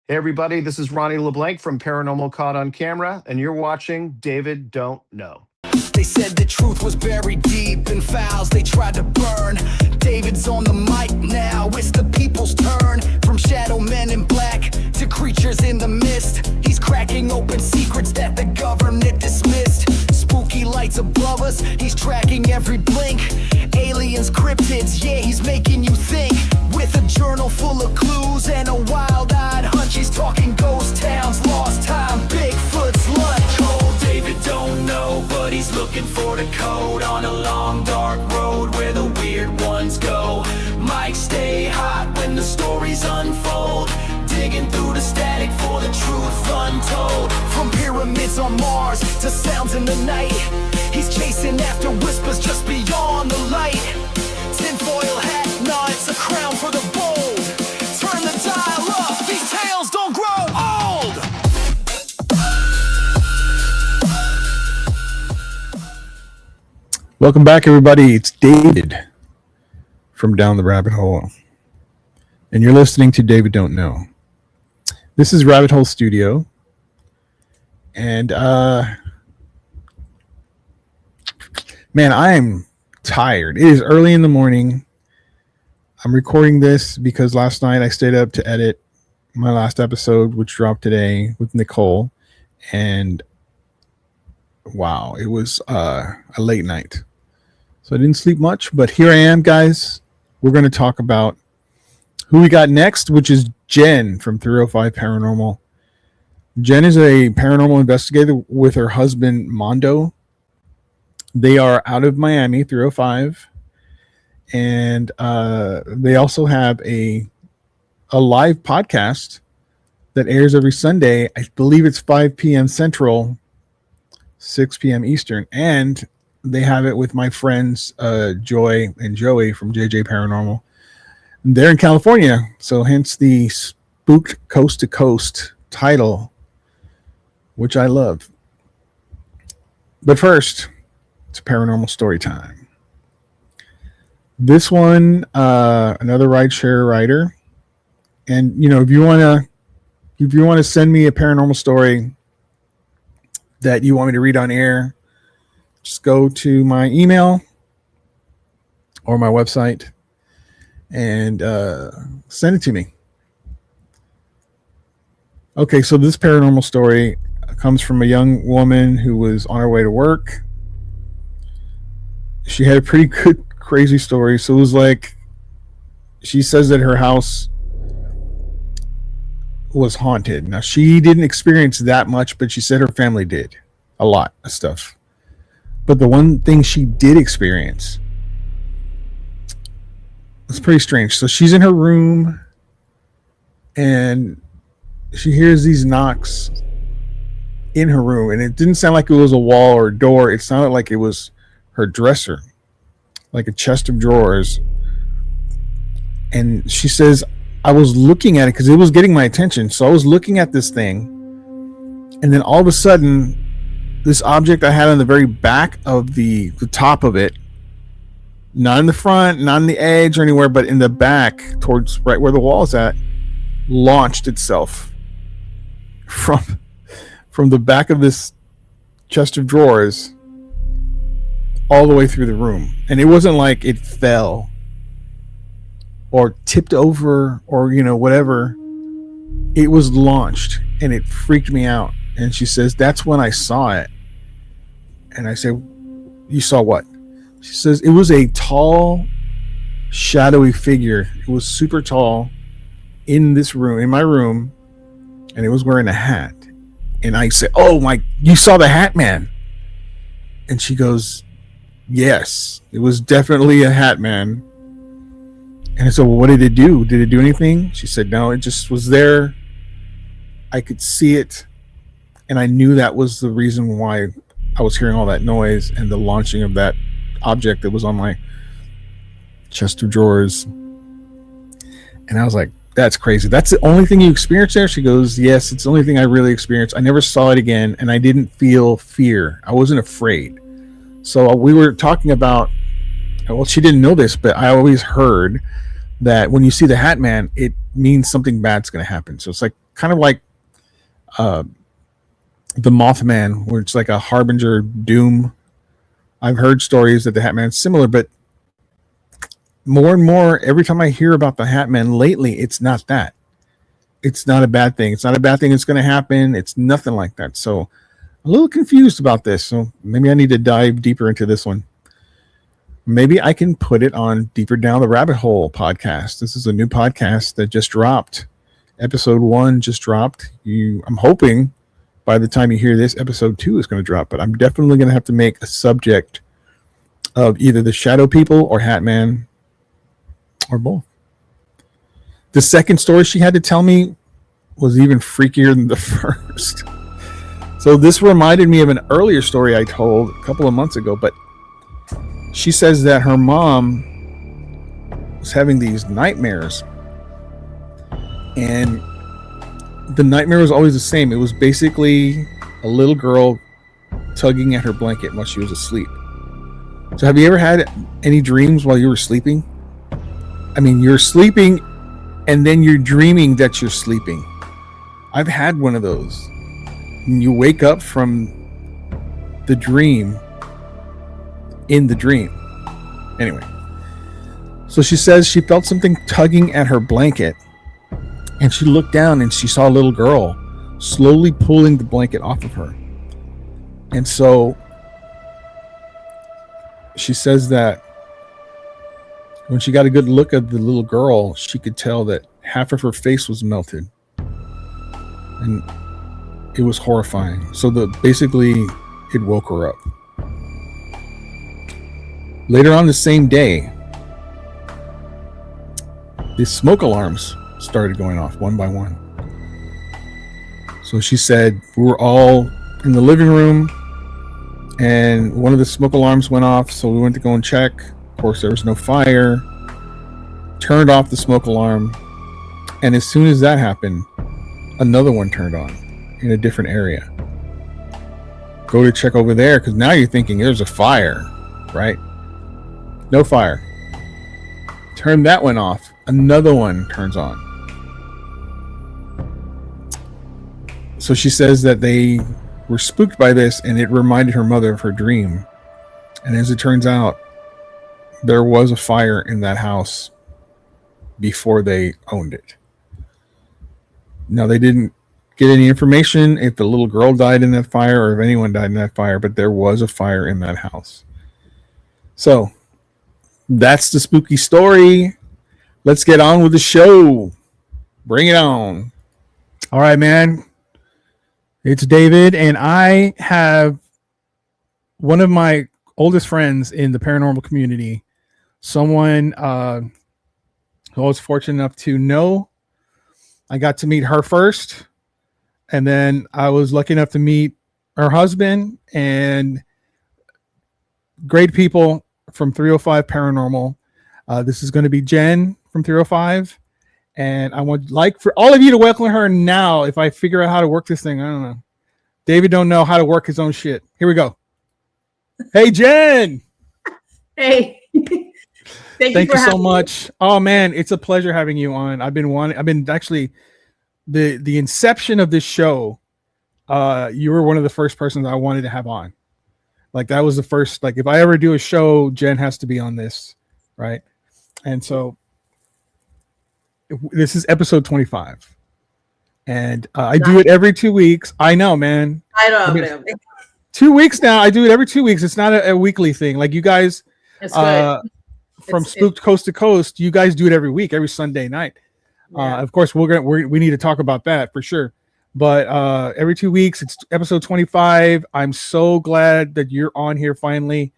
Hey, everybody, this is Ronnie LeBlanc from Paranormal Caught on Camera, and you're watching Dayvid Don't Know. They said the truth was buried deep in files they tried to burn. David's on the mic now, it's the people's turn. From shadow men in black to creatures in the mist, he's cracking open secrets that the government dismissed. Spooky lights above us, he's tracking every blink. Aliens, cryptids, yeah, he's making you think. With a journal full of clues and a wild-eyed hunch, he's talking ghost towns, lost time, Bigfoot's lunch. Old David don't know, but he's looking for the code on a long dark road where the weird ones go. Mics stay hot when the stories unfold, digging through the static for the truth untold. From pyramids on Mars to sounds in the night, he's chasing after whispers just beyond the light. Tinfoil hat, nah, it's a crown for the bold. Turn the dial up, these tales don't grow old. Welcome back, everybody. It's David from Down the Rabbit Hole, and you're listening to Dayvid Don't Know. This is Rabbit Hole Studio, and man, I am tired. It is early in the morning. I'm recording this because last night I stayed up to edit my last episode, which dropped today with Nicole, and wow, it was a late night. So I didn't sleep much, but here I am, guys. We're going to talk about who we got next, which is Jen from 305 Paranormal. Jen is a paranormal investigator with her husband, Mondo. They are out of Miami, 305. And they also have a live podcast that airs every Sunday. I believe it's 5 p.m. Central, 6 p.m. Eastern. And they have it with my friends Joy and Joey from JJ Paranormal. They're in California, so hence the Spooked Coast to Coast title, which I love. But first, it's paranormal story time. This one, another rideshare rider, and if you want to send me a paranormal story that you want me to read on air, just go to my email or my website and send it to me. Okay, so this paranormal story comes from a young woman who was on her way to work. She had a pretty good, crazy story. So it was like, she says that her house was haunted. Now, she didn't experience that much, but she said her family did a lot of stuff. But the one thing she did experience was pretty strange. So she's in her room and she hears these knocks in her room. And it didn't sound like it was a wall or a door. It sounded like it was her dresser, like a chest of drawers. And she says, I was looking at it because it was getting my attention. So I was looking at this thing. And then all of a sudden, this object I had on the very back of the top of it, not in the front, not in the edge or anywhere, but in the back towards right where the wall is at, launched itself from the back of this chest of drawers all the way through the room. And it wasn't like it fell or tipped over or whatever. It was launched and it freaked me out. And she says, that's when I saw it. And I said, you saw what? She says, it was a tall, shadowy figure. It was super tall in this room, in my room, and it was wearing a hat. And I said, oh my, you saw the Hat Man? And she goes, yes, it was definitely a Hat Man. And I said, well, what did it do? Did it do anything? She said, no, it just was there. I could see it. And I knew that was the reason why I was hearing all that noise and the launching of that object that was on my chest of drawers. And I was like, that's crazy. That's the only thing you experienced there? She goes, yes, it's the only thing I really experienced. I never saw it again, and I didn't feel fear. I wasn't afraid. So we were talking about, well, she didn't know this, but I always heard that when you see the Hat Man, it means something bad's going to happen. So it's like kind of like the Mothman, where it's like a harbinger of doom. I've heard stories that the Hat Man's similar, but more and more, every time I hear about the Hat Man lately, it's not that. It's not a bad thing. It's not a bad thing that's going to happen. It's nothing like that. So I'm a little confused about this. So maybe I need to dive deeper into this one. Maybe I can put it on Deeper Down the Rabbit Hole podcast. This is a new podcast that just dropped. Episode 1 just dropped. I'm hoping by the time you hear this, episode 2 is going to drop. But I'm definitely going to have to make a subject of either the Shadow People or Hat Man or both. The second story she had to tell me was even freakier than the first. So this reminded me of an earlier story I told a couple of months ago, but she says that her mom was having these nightmares, and the nightmare was always the same. It was basically a little girl tugging at her blanket while she was asleep. So have you ever had any dreams while you were sleeping? I mean, you're sleeping and then you're dreaming that you're sleeping. I've had one of those. And you wake up from the dream in the dream. Anyway, so she says she felt something tugging at her blanket, and she looked down and she saw a little girl slowly pulling the blanket off of her. And so she says that when she got a good look at the little girl, she could tell that half of her face was melted, and it was horrifying. So basically it woke her up. Later on the same day, the smoke alarms started going off one by one. So she said we were all in the living room and one of the smoke alarms went off, so we went to go and check. Of course, there was no fire. Turned off the smoke alarm, and as soon as that happened, another one turned on in a different area. Go to check over there, because now you're thinking there's a fire, right? No fire. Turn that one off, another one turns on. So she says that they were spooked by this, and it reminded her mother of her dream. And as it turns out, there was a fire in that house before they owned it. Now, they didn't get any information if the little girl died in that fire or if anyone died in that fire, but there was a fire in that house. So that's the spooky story. Let's get on with the show. Bring it on. All right, man. It's David, and I have one of my oldest friends in the paranormal community, someone who I was fortunate enough to know. I got to meet her first, and then I was lucky enough to meet her husband, and great people from 305 Paranormal. This is going to be Jen from 305, and I would like for all of you to welcome her now. If I figure out how to work this thing, I don't know. Dayvid don't know how to work his own shit. Here we go. Hey, Jen. Hey. Thank you so much. Oh man, it's a pleasure having you on. I've been actually the inception of this show. You were one of the first persons I wanted to have on. Like that was the first, like if I ever do a show, Jen has to be on this, right? And so this is episode 25. And I do it every 2 weeks. I know, man. I know. 2 weeks now. I do it every 2 weeks. It's not a weekly thing. Like you guys, from Spooked Coast to Coast, you guys do it every week, every Sunday night. Yeah. Of course, we need to talk about that for sure. But every 2 weeks, it's episode 25. I'm so glad that you're on here finally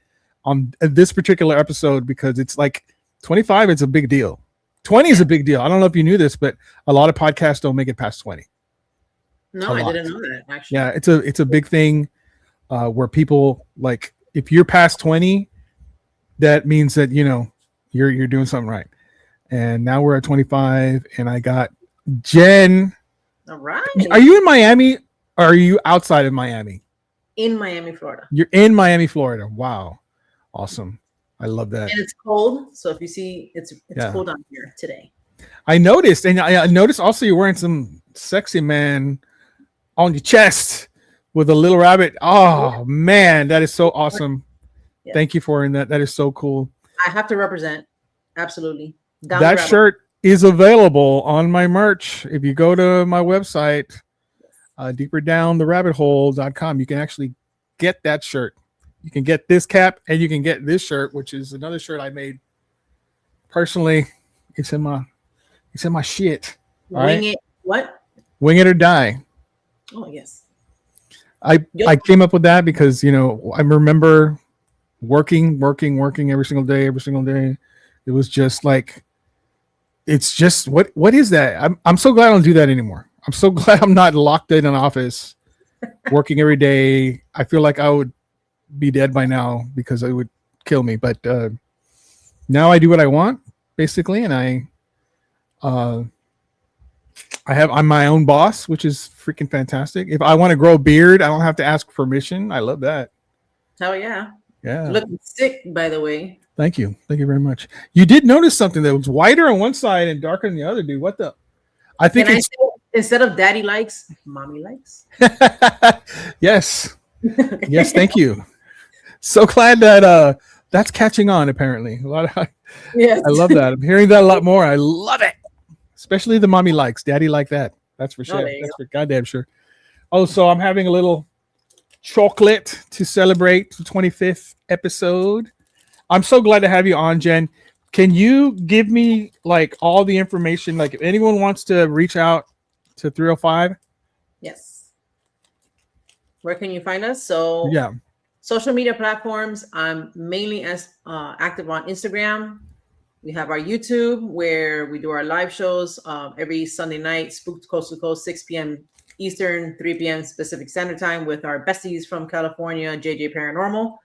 on this particular episode, because it's like 25. It's a big deal. 20 is a big deal. I don't know if you knew this, but a lot of podcasts don't make it past 20. No, I didn't know that, actually. Yeah, it's a big thing where people, like, if you're past 20, that means that, you know, you're doing something right. And now we're at 25, and I got Jen. All right. Are you in Miami, or are you outside of Miami? In Miami, Florida. You're in Miami, Florida. Wow. Awesome. I love that. And it's cold, so if you see, it's cold on here today. I noticed, and I noticed also you're wearing some sexy man on your chest with a little rabbit. Oh man, that is so awesome. Yeah. Thank you for that. That is so cool. I have to represent. Absolutely. That shirt is available on my merch. If you go to my website, deeperdowntherabbithole.com, you can actually get that shirt. You can get this cap and you can get this shirt, which is another shirt I made personally. It's in my shit. Wing it. What? Wing it or die. Oh yes. I came up with that because I remember working every single day. It was just like, it's just what is that? I'm so glad I don't do that anymore. I'm so glad I'm not locked in an office working every day. I feel like I would be dead by now because it would kill me. But now I do what I want, basically, and I'm my own boss, which is freaking fantastic. If I want to grow a beard, I don't have to ask permission. I love that. Hell yeah. Yeah. Looking sick, by the way. Thank you very much. You did notice something that was whiter on one side and darker on the other, dude. What the? I think it's instead of daddy likes, mommy likes. Yes. Yes, thank you. So glad that that's catching on. Apparently, Yes. I love that. I'm hearing that a lot more. I love it, especially the mommy likes, daddy like that. That's for sure. That's for goddamn sure. Oh, so I'm having a little chocolate to celebrate the 25th episode. I'm so glad to have you on, Jen. Can you give me like all the information? Like if anyone wants to reach out to 305? Yes. Where can you find us? So yeah, social media platforms. I'm mainly active on Instagram. We have our YouTube where we do our live shows every Sunday night, Spooked Coast to Coast, 6 p.m. Eastern, 3 p.m. Pacific Standard Time with our besties from California, JJ Paranormal.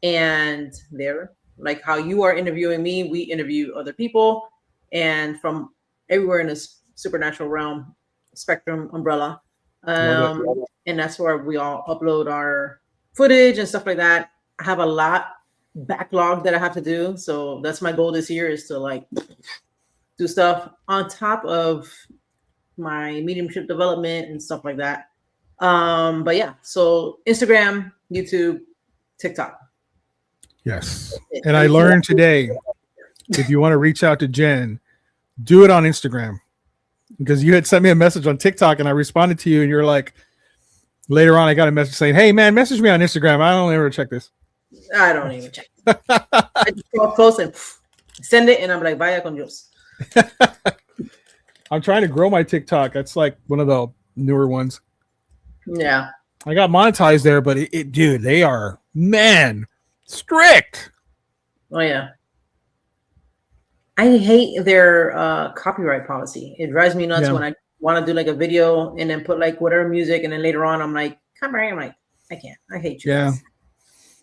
And they're like how you are interviewing me, we interview other people, and from everywhere in this supernatural realm, spectrum, umbrella. And that's where we all upload our footage and stuff like that. I have a lot backlog that I have to do. So that's my goal this year, is to like do stuff on top of my mediumship development and stuff like that. But yeah, so Instagram, YouTube, TikTok. Yes. And I learned today, if you want to reach out to Jen, do it on Instagram, because you had sent me a message on TikTok and I responded to you and you're like, later on, I got a message saying, hey man, message me on Instagram. I don't ever check this. I don't even check. I just go up close and send it and I'm like, vaya con Dios. I'm trying to grow my TikTok. That's like one of the newer ones. Yeah. I got monetized there, but dude, they are, man, strict. Oh yeah. I hate their copyright policy. It drives me nuts when I want to do like a video and then put like whatever music, and then later on I'm like, come here. I'm like, I can't. I hate you. Yeah.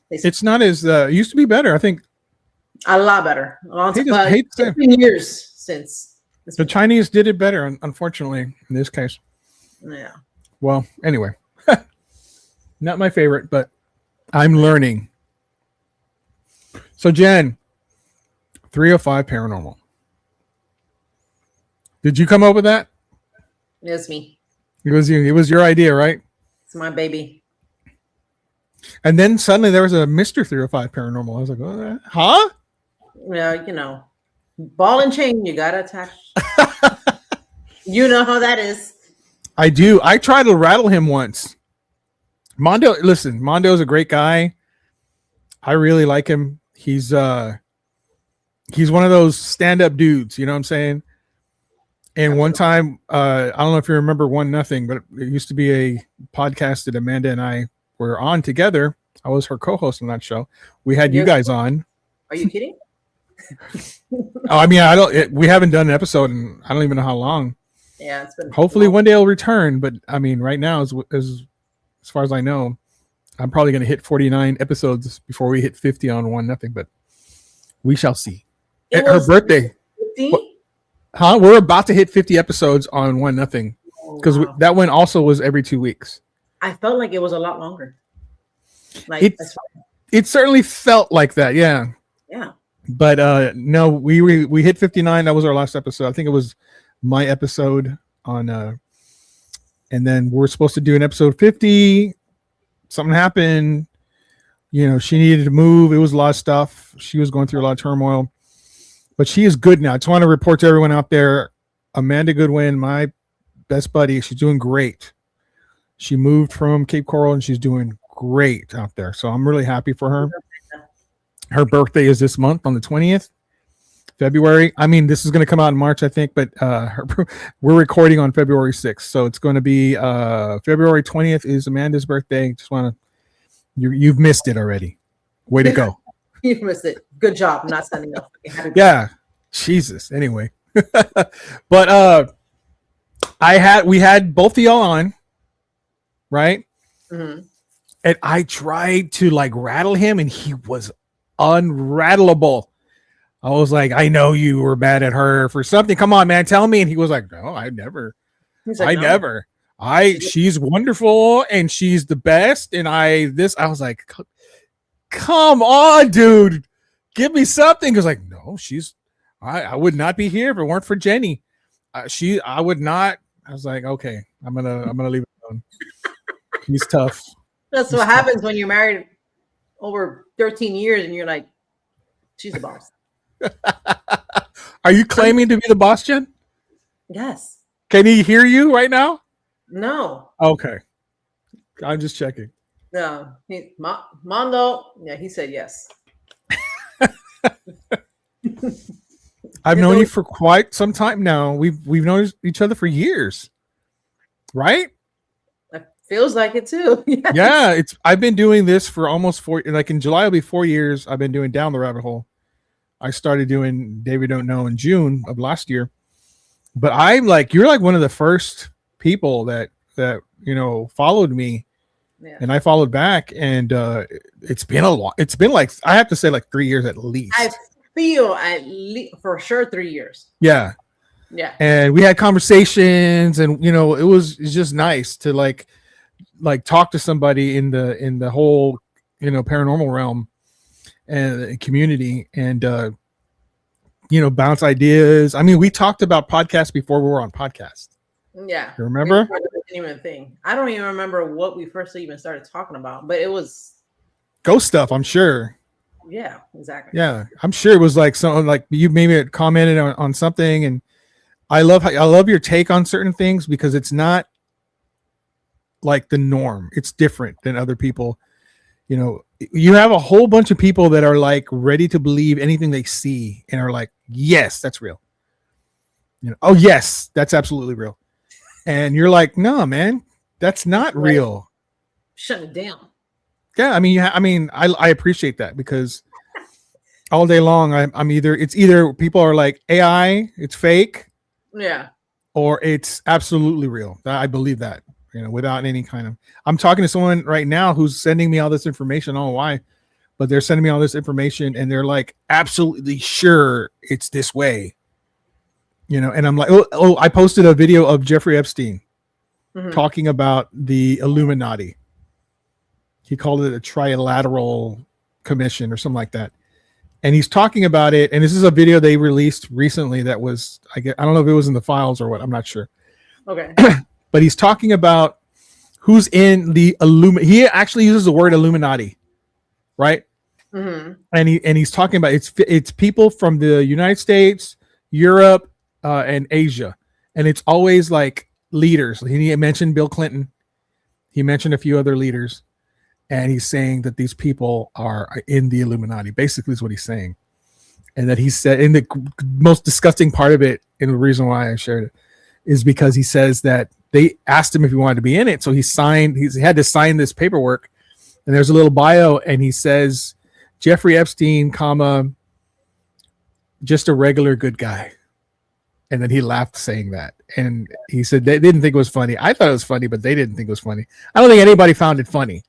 It's not as it used to be better. I think a lot better. It's been years since the Chinese did it better, unfortunately, in this case. Yeah. Well, anyway, not my favorite, but I'm learning. So, Jen, 305 Paranormal. Did you come up with that? It was me. It was you. It was your idea, right? It's my baby. And then suddenly there was a Mr. 305 Paranormal. I was like, oh, huh? Yeah, ball and chain, you gotta attach. You know how that is. I do. I tried to rattle him once. Mondo, listen, Mondo's a great guy. I really like him. He's one of those stand-up dudes, you know what I'm saying? And one time, I don't know if you remember 1-0, but it used to be a podcast that Amanda and I were on together. I was her co-host on that show. We had you guys on. Are you kidding? Oh, I mean, we haven't done an episode in I don't even know how long. Yeah, it's been. Hopefully one day it'll return, but I mean, right now, as far as I know, I'm probably going to hit 49 episodes before we hit 50 on 1-0, but we shall see. Her birthday. 50? Huh? We're about to hit 50 episodes on 1-0 because that one also was every 2 weeks. I felt like it was a lot longer. Like it certainly felt like that, yeah. Yeah. But no, we hit 59. That was our last episode. I think it was my episode on And then we're supposed to do an episode 50. Something happened. You know, she needed to move. It was a lot of stuff. She was going through a lot of turmoil. But she is good now. I just want to report to everyone out there, Amanda Goodwin, my best buddy, she's doing great. She moved from Cape Coral and she's doing great out there. So I'm really happy for her. Her birthday is this month on the 20th, February. I mean, this is going to come out in March, I think, but we're recording on February 6th. So it's going to be February 20th is Amanda's birthday. Just want to, you've missed it already. Way to go. You missed it. Good job not sending up. Yeah. Jesus. Anyway. But we had both of y'all on, right? Mm-hmm. And I tried to like rattle him and he was unrattleable. I was like, I know you were mad at her for something. Come on, man, tell me. And he was like, no, I never. Like, never. She's wonderful and she's the best. And I was like, come on, dude, give me something. He was like, no, I would not be here if it weren't for Jenny. I would not. I was like, okay, I'm gonna leave it alone. He's tough. That's what happens when you're married over 13 years and you're like, she's the boss. Are you claiming to be the boss, Jen? Yes. Can he hear you right now? No. Okay. I'm just checking. No. Mondo, yeah, he said yes. I've known you for quite some time now. We've known each other for years. Right? It feels like it too. Yes. Yeah, I've been doing this for almost 4, like in July will be 4 years. I've been doing Down the Rabbit Hole. I started doing Dayvid Don't Know in June of last year. But you're like one of the first people that followed me. Yeah. And I followed back, and it's been a lot. It's been like, I have to say, like 3 years at least. I feel at least for sure 3 years. Yeah. Yeah. And we had conversations, and it was just nice to like talk to somebody in the whole paranormal realm and community, and bounce ideas. I mean, we talked about podcasts before we were on podcast. Yeah. You remember? Even thing. I don't even remember what we first even started talking about, but it was ghost stuff, I'm sure. Yeah, exactly. Yeah, I'm sure it was like something like you maybe commented on something, and I love your take on certain things because it's not like the norm. It's different than other people. You have a whole bunch of people that are like ready to believe anything they see and are like, yes, that's real. Oh yes, that's absolutely real. And you're like, no, man, that's not real. Shut it down. Yeah, I appreciate that because all day long it's either people are like AI, it's fake, yeah, or it's absolutely real. I believe that, without any kind of. I'm talking to someone right now who's sending me all this information. I don't know why, but they're sending me all this information and they're like absolutely sure it's this way. And I'm like, oh, I posted a video of Jeffrey Epstein talking about the Illuminati. He called it a trilateral commission or something like that. And he's talking about it. And this is a video they released recently that was, I don't know if it was in the files or what. I'm not sure. Okay. But he's talking about who's in the Illuminati. He actually uses the word Illuminati, right? Mm-hmm. And he's talking about it's people from the United States, Europe, and Asia, and it's always like leaders. He mentioned Bill Clinton. He mentioned a few other leaders, and he's saying that these people are in the Illuminati. Basically, is what he's saying, and that he said. And the most disgusting part of it, and the reason why I shared it, is because he says that they asked him if he wanted to be in it, so he signed. He had to sign this paperwork, and there's a little bio, and he says Jeffrey Epstein, just a regular good guy. And then he laughed saying that. And he said they didn't think it was funny. I thought it was funny, but they didn't think it was funny. I don't think anybody found it funny,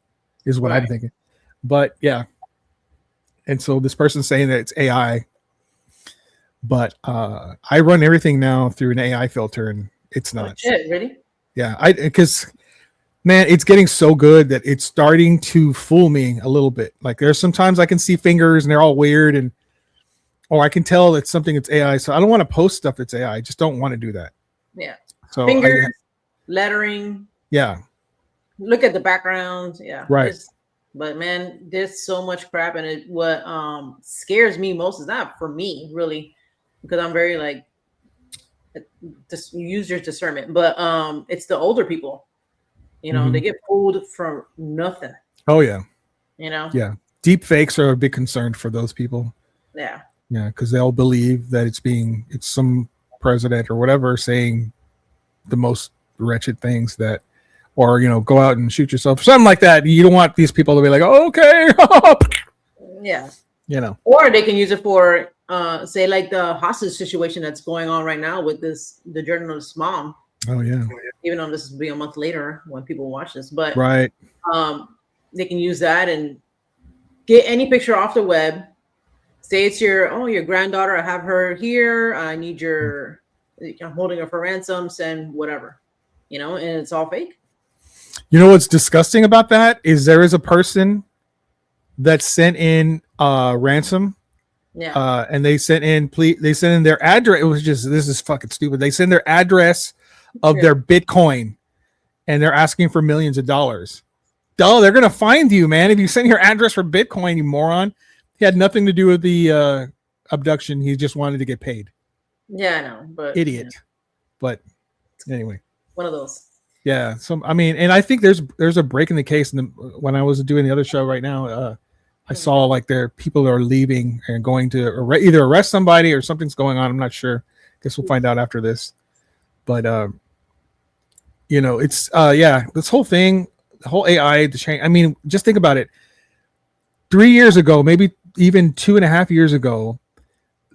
is what I'm thinking. But yeah. And so this person's saying that it's AI. But I run everything now through an AI filter, and it's not. Oh, shit, really? Yeah. Because, man, it's getting so good that it's starting to fool me a little bit. Like there's sometimes I can see fingers and they're all weird, and or I can tell it's something that's AI. So I don't want to post stuff that's AI. I just don't want to do that. Yeah. So fingers, lettering, Yeah. Look at the background. Yeah. Right. But man, there's so much crap, and what scares me most is not for me really, because I'm very like just use your discernment, but it's the older people. You know, they get fooled from nothing. Oh yeah. You know. Yeah. Deep fakes are a big concern for those people. Yeah. Yeah, because they'll believe that it's some president or whatever saying the most wretched things that, or go out and shoot yourself, something like that. You don't want these people to be like, oh, okay, Yeah. Or they can use it for say like the hostage situation that's going on right now with the journalist's mom. Oh yeah. Even though this will be a month later when people watch this, but right. They can use that and get any picture off the web. Say it's your granddaughter. I have her here. I need I'm holding her for ransom. Send whatever, and it's all fake. You know what's disgusting about that is there is a person that sent in ransom. Yeah. And they sent in their address. It was just, this is fucking stupid. They send their address of their Bitcoin and they're asking for millions of dollars. Duh, they're gonna find you, man. If you send your address for Bitcoin, you moron. He had nothing to do with the abduction. He just wanted to get paid. Yeah, I know, but idiot. Yeah. But anyway, one of those. Yeah. So I mean, and I think there's a break in the case. When I was doing the other show right now, I saw like there are people that are leaving and going to either arrest somebody or something's going on. I'm not sure. Guess we'll find out after this. But it's this whole thing, the whole AI, the change. I mean, just think about it. 3 years ago, maybe even 2.5 years ago,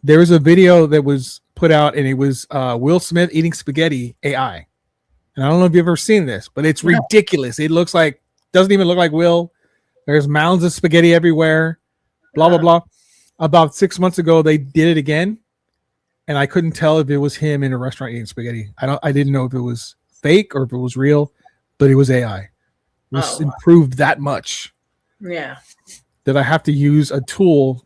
there was a video that was put out, and it was Will Smith eating spaghetti AI. And I don't know if you've ever seen this, but it's ridiculous. It doesn't even look like Will. There's mounds of spaghetti everywhere. Blah blah blah. About 6 months ago, they did it again, and I couldn't tell if it was him in a restaurant eating spaghetti. I didn't know if it was fake or if it was real, but it was AI. It was improved that much. Yeah. That I have to use a tool.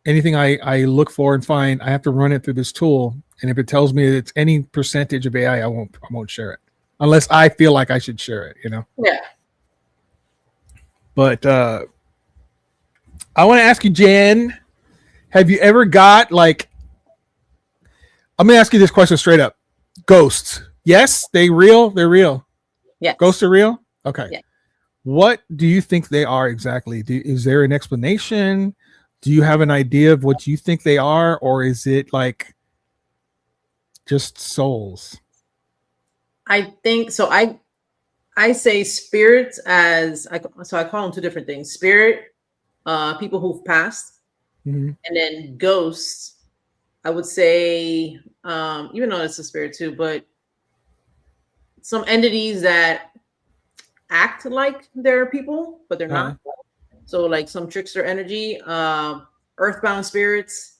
Anything I look for and find, I have to run it through this tool. And if it tells me it's any percentage of AI, I won't share it unless I feel like I should share it, Yeah. But I want to ask you, Jen, have you ever got I'm going to ask you this question straight up. Ghosts. Yes, they're real. Yeah. Ghosts are real. Okay. Yeah. What do you think they are exactly? Is there an explanation? Do you have an idea of what you think they are, or is it like just souls? I think so. I say spirits I call them two different things. Spirit, people who've passed, and then ghosts. I would say, even though it's a spirit too, but some entities that act like they're people, but they're not. So like some trickster energy, earthbound spirits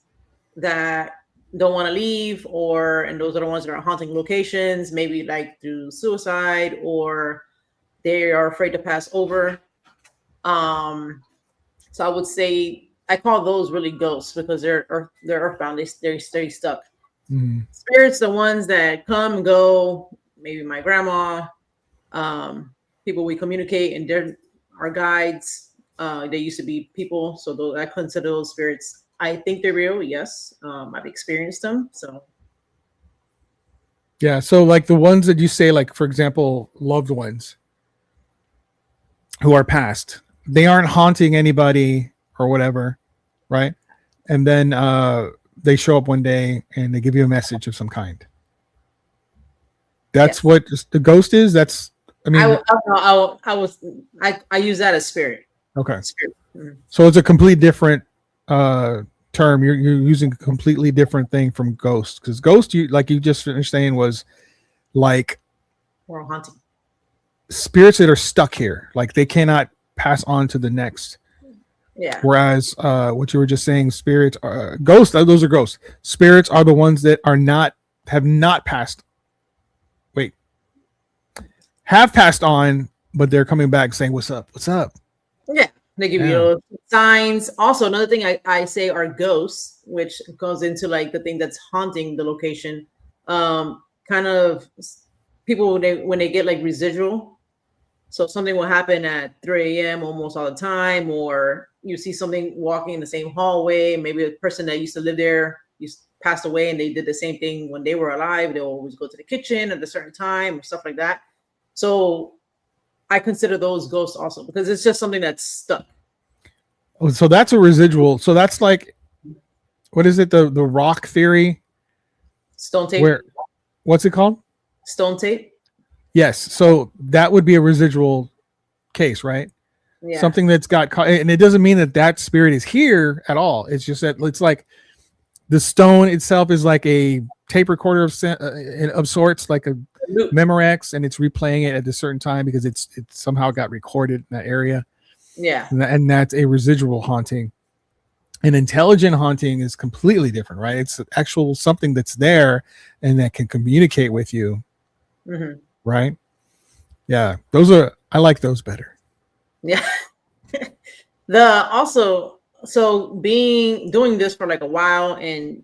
that don't want to leave, and those are the ones that are haunting locations, maybe like through suicide, or they are afraid to pass over. So I would say I call those really ghosts because they're earthbound. They stay stuck. Spirits, the ones that come and go, maybe my grandma, people we communicate, and they're our guides. They used to be people, so I consider those spirits. I think they're real. Yes, I've experienced them. So yeah, so like the ones that you say, like for example, loved ones who are passed, they aren't haunting anybody or whatever, right? And then they show up one day and they give you a message of some kind. That's what the ghost is. That's I use that as spirit. Okay. Spirit. So it's a complete different term. You're using a completely different thing from ghost, because ghost, you just finished saying, was like or haunting spirits that are stuck here, like they cannot pass on to the next. Yeah. Whereas what you were just saying, spirits are ghosts. Those are ghosts. Spirits are the ones that have not passed. Have passed on, but they're coming back saying, "What's up? What's up?" Yeah, they give you signs. Also, another thing I say are ghosts, which goes into like the thing that's haunting the location. Kind of people when they get like residual So something will happen at 3 a.m. almost all the time, or you see something walking in the same hallway. Maybe a person that used to live there passed away and they did the same thing when they were alive. They'll always go to the kitchen at a certain time or stuff like that. So I consider those ghosts also because it's just something that's stuck. Oh, so that's a residual. So that's like, what is it? The rock theory? Stone tape. What's it called? Stone tape. Yes. So that would be a residual case, right? Yeah. Something that's got caught, and it doesn't mean that spirit is here at all. It's just that it's like the stone itself is like a tape recorder of sorts, like a Memorex, and it's replaying it at a certain time because it somehow got recorded in that area. Yeah. And that's a residual haunting. An intelligent haunting is completely different, right? It's actual something that's there and that can communicate with you. Mm-hmm. Right? Yeah. I like those better. Yeah. Doing this for like a while and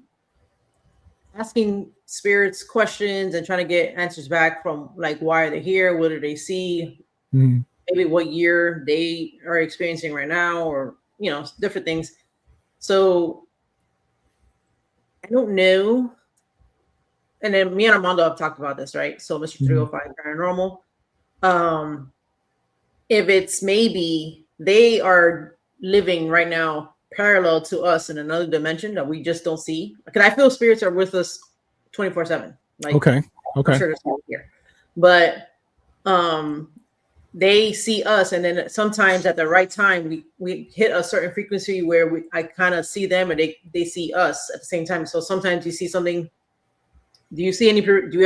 asking spirits questions and trying to get answers back from like, why are they here? What do they see? Mm. Maybe what year they are experiencing right now, or, different things. So I don't know. And then me and Armando have talked about this, right? So Mr. 305 Paranormal. If it's maybe they are living right now parallel to us in another dimension that we just don't see. Because I feel spirits are with us 24/7. Like, okay. I'm sure there's one here. But they see us, and then sometimes at the right time we hit a certain frequency where I kind of see them and they see us at the same time. So sometimes you see something. Do you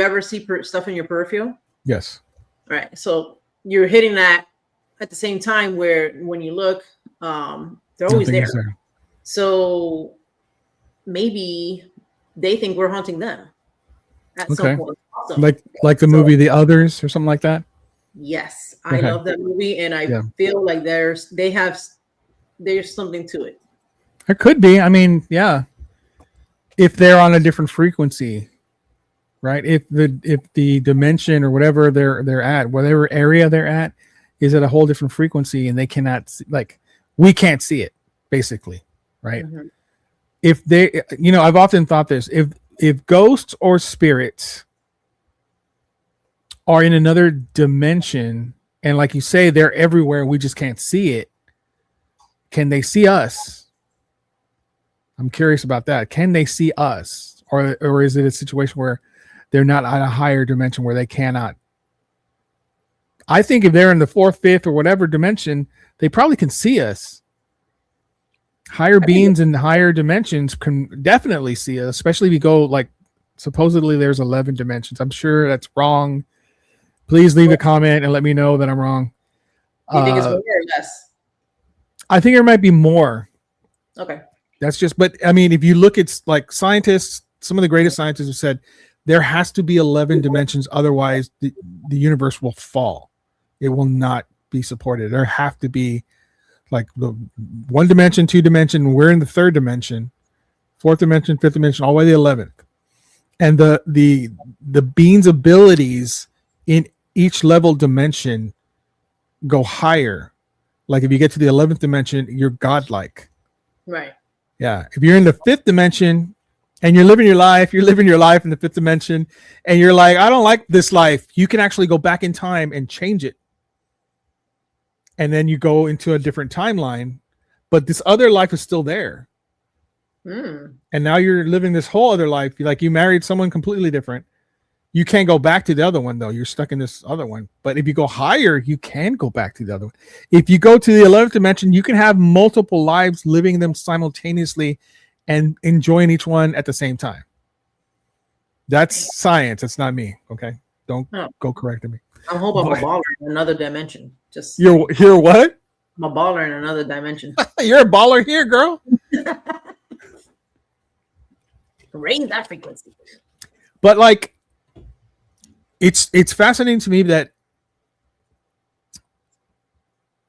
ever see stuff in your peripheral? Yes. All right. So you're hitting that at the same time where when you look, they're always there. So maybe they think we're haunting them at some point. Awesome. Like the movie The Others or something like that? Yes. I love that movie, and I feel like there's something to it. There could be. I mean, yeah. If they're on a different frequency. Right. If the dimension or whatever they're at, whatever area they're at, is at a whole different frequency, and they cannot we can't see it, basically, right? Mm-hmm. If they, I've often thought this: if ghosts or spirits are in another dimension, and like you say, they're everywhere, and we just can't see it, can they see us? I'm curious about that. Can they see us, or is it a situation where they're not at a higher dimension where they cannot? I think if they're in the fourth, fifth, or whatever dimension, they probably can see us. Higher beings in higher dimensions can definitely see us, especially if you go supposedly there's 11 dimensions. I'm sure that's wrong. Please leave a comment and let me know that I'm wrong. Do you think it's more or less? I think there might be more. Okay. That's just, but I mean, if you look at scientists, some of the greatest scientists have said, there has to be 11 dimensions. Otherwise, the universe will fall. It will not be supported. There have to be the 1 dimension, 2 dimension. We're in the 3rd dimension, 4th dimension, 5th dimension, all the way to the 11th. And the being's abilities in each level dimension go higher. Like if you get to the 11th dimension, you're godlike. Right. Yeah. If you're in the 5th dimension, and you're living your life in the 5th dimension, and you're like, I don't like this life. You can actually go back in time and change it. And then you go into a different timeline, but this other life is still there. And now you're living this whole other life. Like you married someone completely different. You can't go back to the other one though. You're stuck in this other one. But if you go higher, you can go back to the other one. If you go to the 11th dimension, you can have multiple lives, living them simultaneously and enjoying each one at the same time. That's science. That's not me. Okay. Don't go correcting me. I'm hoping I'm a baller in another dimension. You're what? I'm a baller in another dimension. You're a baller here, girl. Raise that frequency. But it's fascinating to me that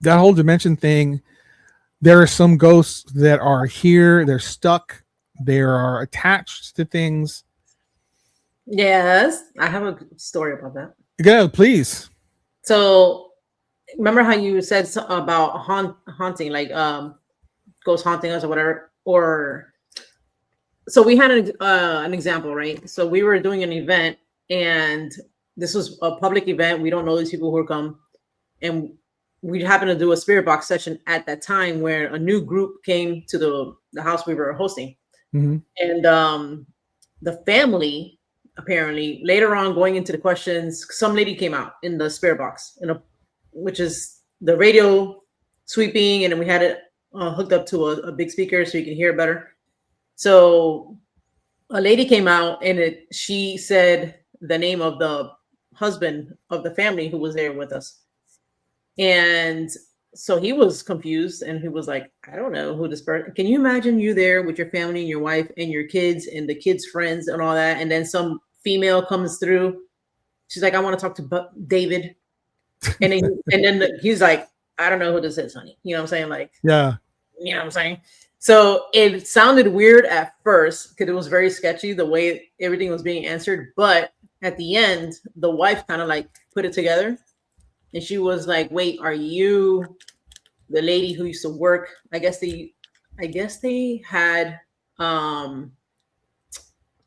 whole dimension thing. There are some ghosts that are here. They're stuck. They are attached to things. Yes, I have a story about that. Go, please. So remember how you said about haunting, like ghost haunting us or whatever, or so we had an example, right? So we were doing an event, and this was a public event. We don't know these people who are come, and we happened to do a spirit box session at that time where a new group came to the house we were hosting, Mm-hmm. and the family apparently later on going into the questions, some lady came out in the spirit box, which is the radio sweeping, and then we had it hooked up to a big speaker so you can hear it better. So a lady came out, and she said the name of the husband of the family who was there with us. And so he was confused, and he was like, I don't know who this person. Can you imagine you there with your family and your wife and your kids and the kids' friends and all that, and then some female comes through. She's like, I want to talk to David. And then he's like, I don't know who this is, honey. You know what I'm saying? Like, Yeah. you know what I'm saying? So it sounded weird at first because it was very sketchy the way everything was being answered. But at the end, the wife kind of like put it together. And she was like, wait, are you the lady who used to work? I guess they had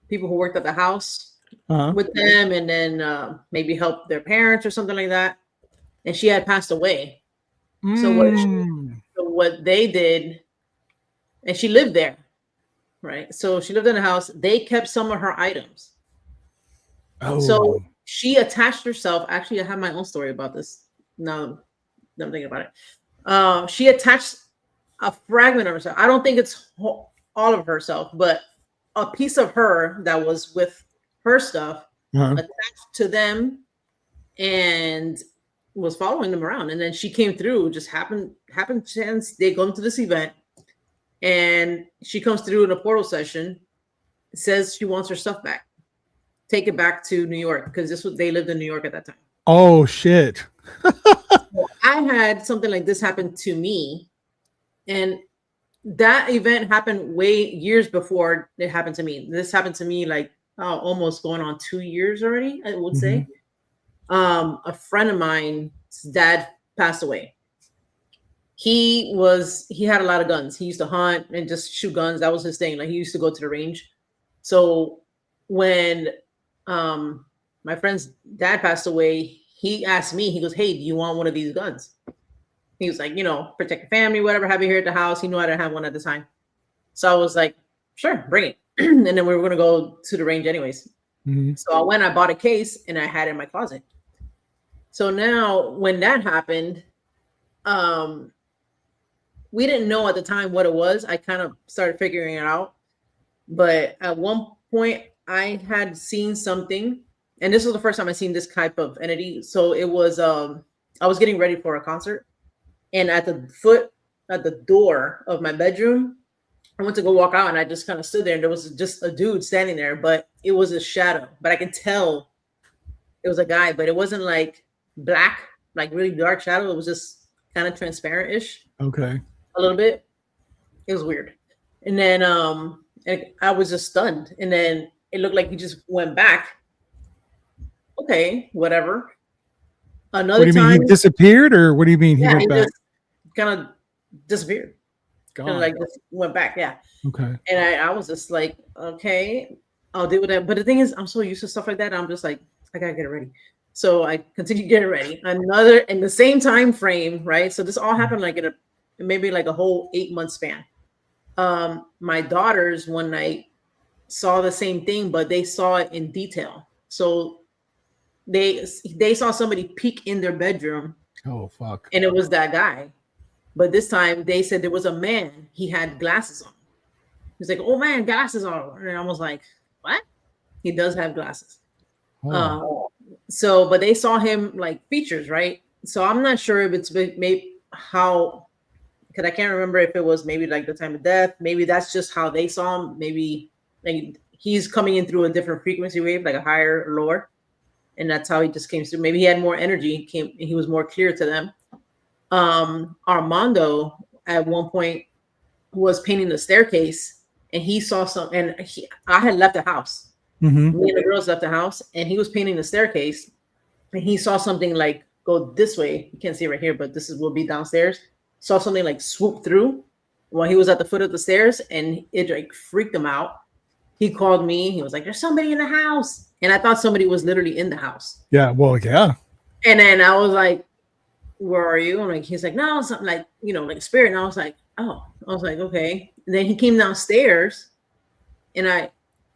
people who worked at the house with them, and then maybe helped their parents or something like that. And she had passed away. So what they did, and she lived there, right? So she lived in the house. They kept some of her items. Oh. So she attached herself. Actually, I have my own story about this. Now I'm thinking about it. She attached a fragment of herself. I don't think it's all of herself, but a piece of her that was with her stuff attached to them and was following them around. And then she came through, just happened chance. They go to this event, and she comes through in a portal session, says she wants her stuff back. Take it back to New York, because they lived in New York at that time. Oh shit. I had something like this happen to me, and that event happened years before it happened to me. This happened to me like almost going on 2 years already, I would say. A friend of mine's dad passed away. He had a lot of guns. He used to hunt and just shoot guns. That was his thing. Like, he used to go to the range. So when my friend's dad passed away, he asked me, he goes, hey, do you want one of these guns? He was like, protect your family, whatever, have it here at the house. He knew I didn't have one at the time. So I was like, sure, bring it. And then we were going to go to the range anyways. So I went, I bought a case, and I had it in my closet. So now when that happened, we didn't know at the time what it was. I kind of started figuring it out. But at one point I had seen something, and this was the first time I seen this type of entity. So it was, I was getting ready for a concert, and at the door of my bedroom, I went to go walk out, and I just kind of stood there, and there was just a dude standing there, but it was a shadow, but I can tell it was a guy, but it wasn't like black, like really dark shadow. It was just kind of transparent-ish. Okay. A little bit. It was weird. And then and I was just stunned. And then it looked like he just went back. Okay, whatever. Another What do you time, mean, he disappeared, or what do you mean he went back? just kind of disappeared. Kind of like just went back. Yeah. Okay. And I was just like, okay, I'll deal with that. But the thing is, I'm so used to stuff like that. I'm just like, I gotta get it ready. So I continued getting ready. Another in the same time frame, right? So this all happened like in maybe like a whole 8-month span. My daughters one night saw the same thing, but they saw it in detail. So they saw somebody peek in their bedroom. Oh fuck. And it was that guy. But this time they said there was a man. He had glasses on. He's like, oh man, glasses on. And I was like, what? He does have glasses. So, but they saw him like features, right? So I'm not sure if it's maybe how, because I can't remember if it was maybe like the time of death. Maybe that's just how they saw him. Maybe like he's coming in through a different frequency wave, like a higher or lower. And that's how he just came through. Maybe he had more energy, he was more clear to them. Mondo at one point was painting the staircase, and he saw some, and I had left the house. Me and the girls left the house, and he was painting the staircase, and he saw something like go this way. You can't see it right here, but will be downstairs. Saw something like swoop through while he was at the foot of the stairs, and it like freaked him out. He called me. He was like, "There's somebody in the house," and I thought somebody was literally in the house. Yeah. Well, yeah. And then I was like, "Where are you?" I'm like, he's like, "No, something like, like a spirit." And I was like, "Oh," I was like, "Okay." And then he came downstairs, and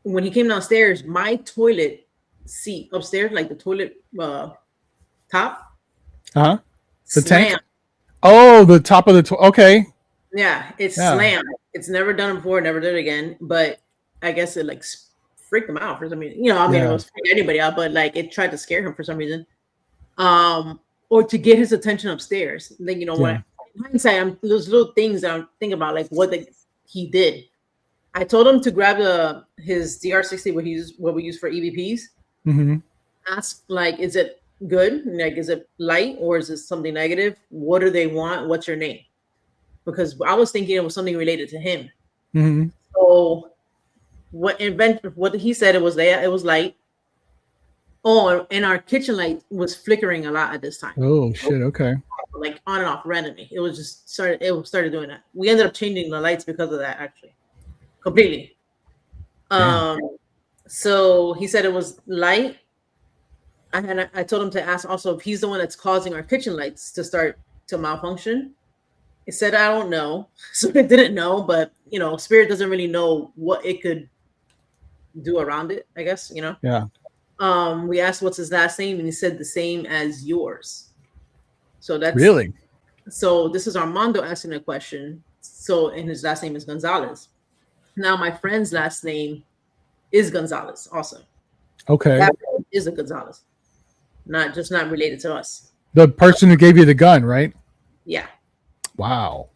when he came downstairs, my toilet seat upstairs, like the toilet top, The slammed. tank. Oh, the top of the okay. Yeah, it's slammed. It's never done it before, never did it again. But I guess it like freaked him out for some reason. It was freaking anybody out, but like it tried to scare him for some reason. Or to get his attention upstairs. Then when in hindsight, those little things that I'm thinking about, like what he did. I told him to grab his DR60, what we use for EVPs. Mm-hmm. Ask like, is it good? Like, is it light or is it something negative? What do they want? What's your name? Because I was thinking it was something related to him. Mm-hmm. So what he said, it was light. Oh, and our kitchen light was flickering a lot at this time. Oh shit! Okay. Like on and off randomly. It was just started doing that. We ended up changing the lights because of that, actually, completely. So he said it was light. I told him to ask also if he's the one that's causing our kitchen lights to start to malfunction. He said, I don't know. So it didn't know, but spirit doesn't really know what it could do around it, I guess, Yeah. We asked what's his last name, and he said the same as yours. So that's really. So this is Armando asking a question. So, and his last name is Gonzalez. Now my friend's last name is Gonzalez also. Okay. That is a Gonzalez. Not related to us. The person who gave you the gun, right? Yeah. Wow.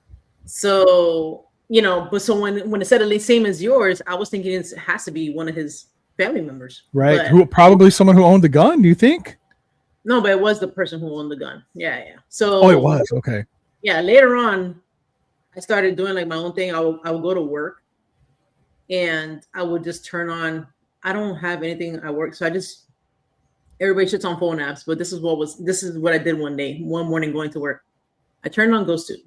So, but so when it said the same as yours, I was thinking it has to be one of his family members. Right. But, Who probably someone who owned the gun, do you think? No, but it was the person who owned the gun. Yeah. So Oh, it was. Okay. Yeah, later on, I started doing like my own thing. I would go to work and I would just turn on. I don't have anything at work, so everybody shuts on phone apps. But this is what I did one morning going to work. I turned on GhostTube,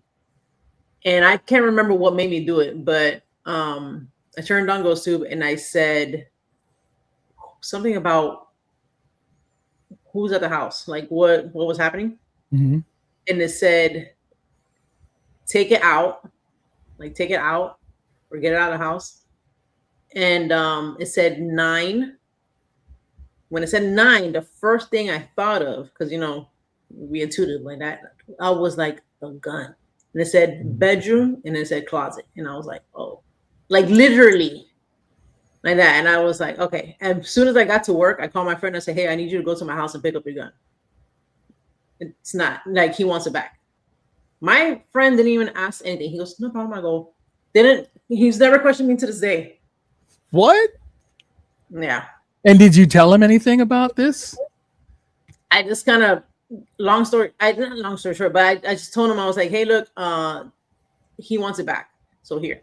and I can't remember what made me do it, but I turned on GhostTube and I said something about who's at the house, like what was happening, Mm-hmm. and it said, take it out or get it out of the house. And it said 9. When it said 9, the first thing I thought of, because we intuitive like that, I was like a gun. And it said bedroom and it said closet. And I was like, oh, like literally like that. And I was like, okay. And as soon as I got to work, I called my friend and I said, hey, I need you to go to my house and pick up your gun. It's not like he wants it back. My friend didn't even ask anything. He goes, no problem. I go, he's never questioned me to this day. What? Yeah. And did you tell him anything about this? I just kind of, not long story short, but I just told him, I was like, hey, look, he wants it back. So here,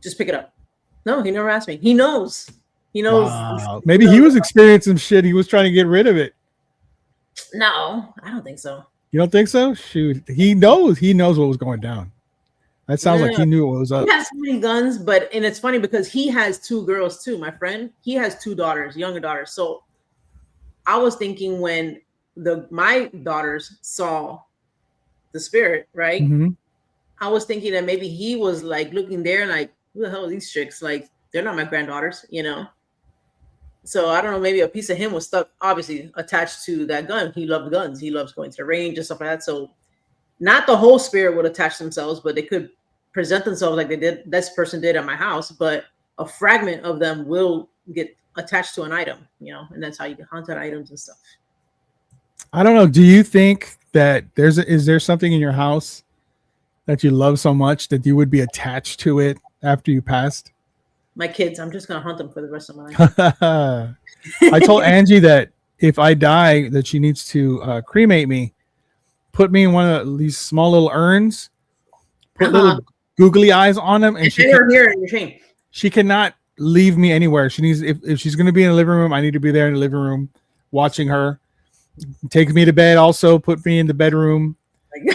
just pick it up. No, he never asked me. He knows. Wow. Maybe he was experiencing shit. He was trying to get rid of it. No, I don't think so. You don't think so? Shoot. He knows what was going down. That sounds like he knew what was up. He has so many guns, and it's funny because he has 2 girls too. My friend, he has 2 daughters, younger daughters. So I was thinking when my daughters saw the spirit, right? Mm-hmm. I was thinking that maybe he was like looking there and like, who the hell are these chicks? Like, they're not my granddaughters, So I don't know, maybe a piece of him was stuck, obviously attached to that gun. He loved guns. He loves going to the range and stuff like that. So not the whole spirit would attach themselves, but they could present themselves like this person did at my house, but a fragment of them will get attached to an item, and that's how you get haunted items and stuff. I don't know. Do you think that is there something in your house that you love so much that you would be attached to it after you passed? My kids, I'm just going to hunt them for the rest of my life. I told Angie that if I die, that she needs to cremate me, put me in one of these small little urns, put little googly eyes on them, and she cannot leave me anywhere. She needs, if she's going to be in the living room, I need to be there in the living room watching her. Take me to bed. Also, put me in the bedroom.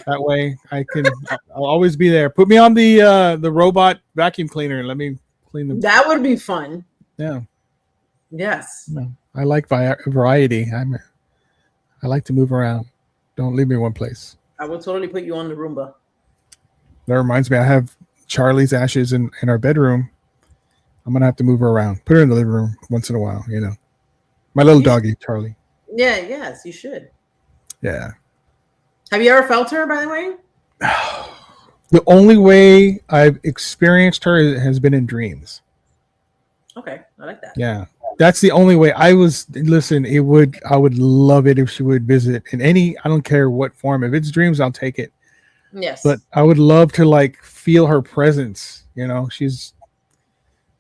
That way, I'll always be there. Put me on the robot vacuum cleaner and let me clean them. That would be fun. Yeah. Yes. No, I like variety. I like to move around. Don't leave me in one place. I would totally put you on the Roomba. That reminds me, I have Charlie's ashes in our bedroom. I'm gonna have to move her around. Put her in the living room once in a while. My little doggy, Charlie. Yeah. Yes, you should. Yeah. Have you ever felt her, by the way? The only way I've experienced her has been in dreams. Okay, I like that. Yeah. That's the only way. I would love it if she would visit in any, I don't care what form. If it's dreams, I'll take it. Yes. But I would love to feel her presence. She's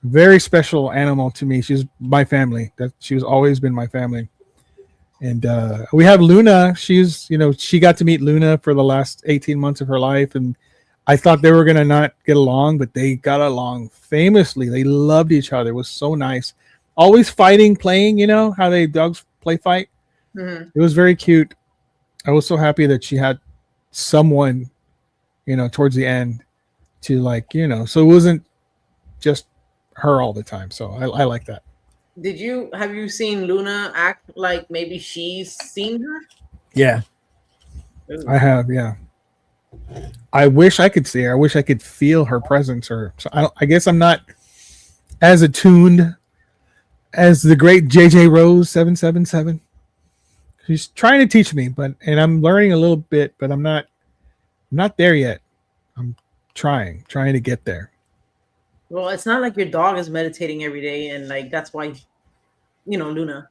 a very special animal to me. She's my family. She's always been my family. And we have Luna. She's, she got to meet Luna for the last 18 months of her life. And I thought they were going to not get along, but they got along famously. They loved each other. It was so nice. Always fighting, playing, how dogs play fight. Mm-hmm. It was very cute. I was so happy that she had someone, towards the end to so it wasn't just her all the time. So I like that. Have you seen Luna act like maybe she's seen her? Yeah. Ooh. I have, yeah. I wish I could see her. I wish I could feel her presence. I guess I'm not as attuned as the great JJ Rose 777. She's trying to teach me, and I'm learning a little bit, but I'm not there yet. I'm trying to get there. Well, it's not like your dog is meditating every day, and that's why, Luna.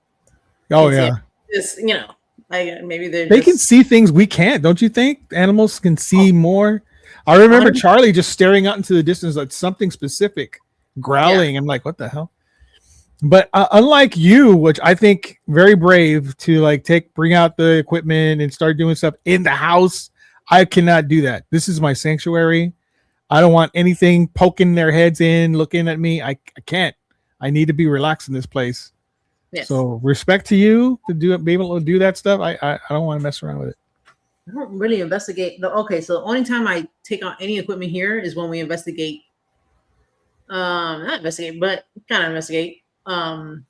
Oh yeah. Just maybe they can see things we can't. Don't you think animals can see more? I remember Charlie just staring out into the distance like something specific, growling. Yeah. I'm like, what the hell? But unlike you, which I think very brave to bring out the equipment and start doing stuff in the house, I cannot do that. This is my sanctuary. I don't want anything poking their heads in, looking at me. I can't. I need to be relaxed in this place. Yes. So respect to you to be able to do that stuff. I don't want to mess around with it. I don't really investigate. Okay, so the only time I take out any equipment here is when we investigate. Not investigate, but kind of investigate.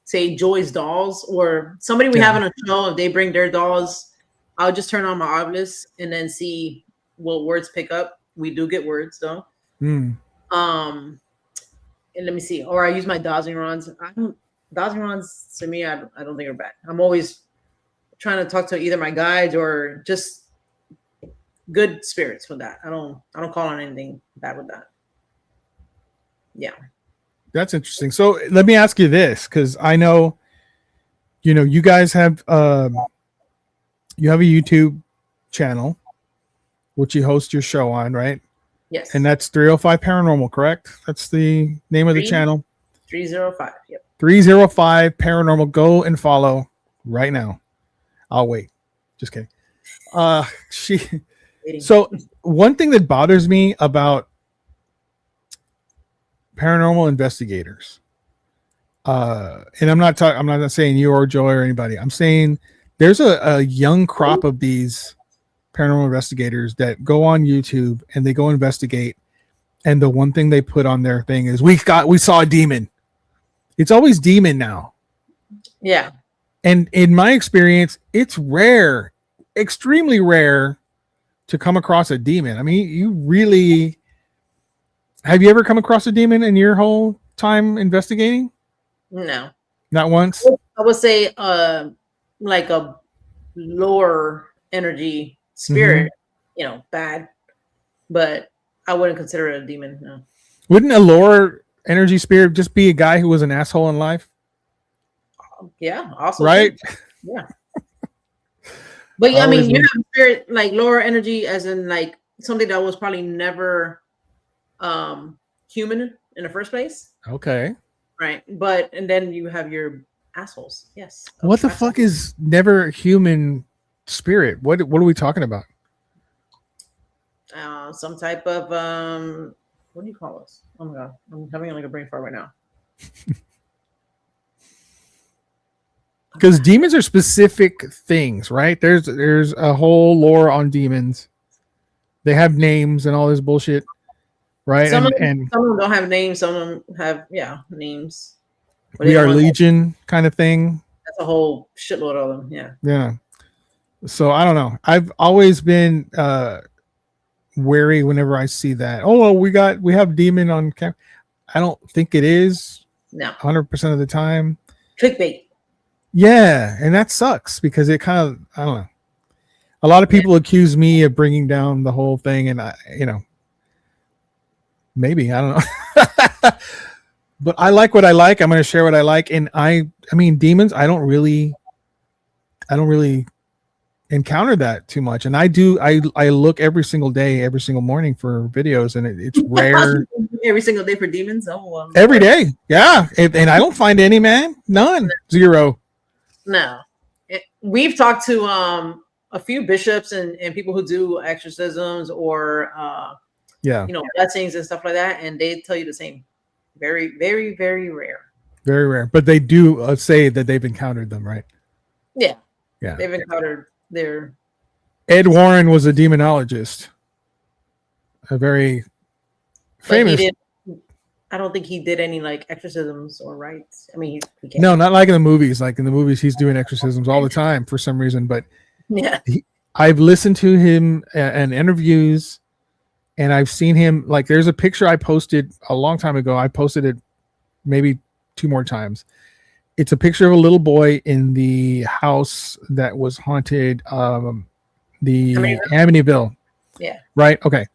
Say Joy's dolls or somebody we have on a show. If they bring their dolls, I'll just turn on my Oculus and then see what words pick up. We do get words though. And let me see. Or I use my dowsing rods. Dowsing rods to me, I don't think are bad. I'm always trying to talk to either my guides or just good spirits with that. I don't call on anything bad with that. Yeah. That's interesting. So let me ask you this, because I know, you guys have you have a YouTube channel, which you host your show on, right? Yes. And that's 305 Paranormal, correct? That's the name of the channel. 305. Yep. 305 Paranormal. Go and follow right now. I'll wait. Just kidding. So one thing that bothers me about paranormal investigators, and I'm not saying you or Joy or anybody. I'm saying there's a young crop of these paranormal investigators that go on YouTube and they go investigate, and the one thing they put on their thing is we saw a demon. It's always demon now. Yeah. And in my experience, it's rare, extremely rare to come across a demon. I mean, have you ever come across a demon in your whole time investigating? No. Not once? I would say like a lower energy spirit, bad, but I wouldn't consider it a demon. No. Wouldn't a lower energy spirit just be a guy who was an asshole in life? Yeah, also right. Yeah. But I mean, you have spirit like lower energy, as in like something that was probably never human in the first place. Okay. Right. And then you have your assholes. Yes. What the fuck is never human spirit? What are we talking about? Some type of what do you call this? Oh my god, I'm having like a brain fart right now. Because demons are specific things, right? There's a whole lore on demons. They have names and all this bullshit, right? Some of And them don't have names. Some of them have names. But we they are don't- legion kind of thing. That's a whole shitload of them. Yeah. Yeah. So I don't know. I've always been wary whenever I see that. Oh, well, we have demon on camera. I don't think it is No. 100% of the time. Clickbait. Yeah, and that sucks because it kind of, I don't know. A lot of people accuse me of bringing down the whole thing, and maybe I don't know. But I like what I like. I'm going to share what I like, and I mean, demons. I don't really encounter that too much, and I do. I look every single day, every single morning for videos, and it's rare. Every single day for demons. Oh, Every day, yeah, and I don't find any, man. None, zero. No. We've talked to a few bishops and people who do exorcisms or blessings and stuff like that, and they tell you the same. Very, very, very rare. Very rare, but they do say that they've encountered them, right? Yeah. Yeah. They've encountered their. Ed Warren was a demonologist, a very famous. I don't think he did any like exorcisms or rites. I mean, he can't. No, not like in the movies. Like in the movies, he's doing exorcisms all the time for some reason. But yeah, I've listened to him and interviews, and I've seen him. Like, there's a picture I posted a long time ago. I posted it maybe 2 more times. It's a picture of a little boy in the house that was haunted, the Amityville. Yeah. Right. Okay.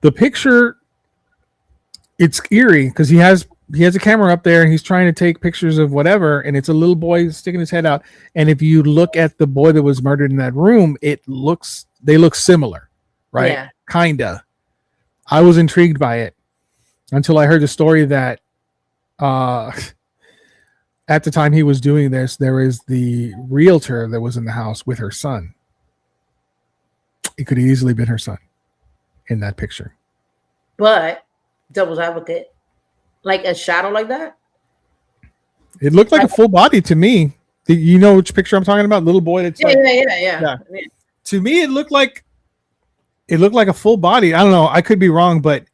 The picture, it's eerie because he has a camera up there and he's trying to take pictures of whatever, and it's a little boy sticking his head out. And if you look at the boy that was murdered in that room, they look similar, right? Yeah. Kinda. I was intrigued by it until I heard the story that at the time he was doing this, there is the realtor that was in the house with her son. It could have easily been her son in that picture. But devil's advocate, like a shadow like that? It looked like a full body to me. You know which picture I'm talking about? Little boy that's Yeah. To me, it looked like a full body. I don't know. I could be wrong, but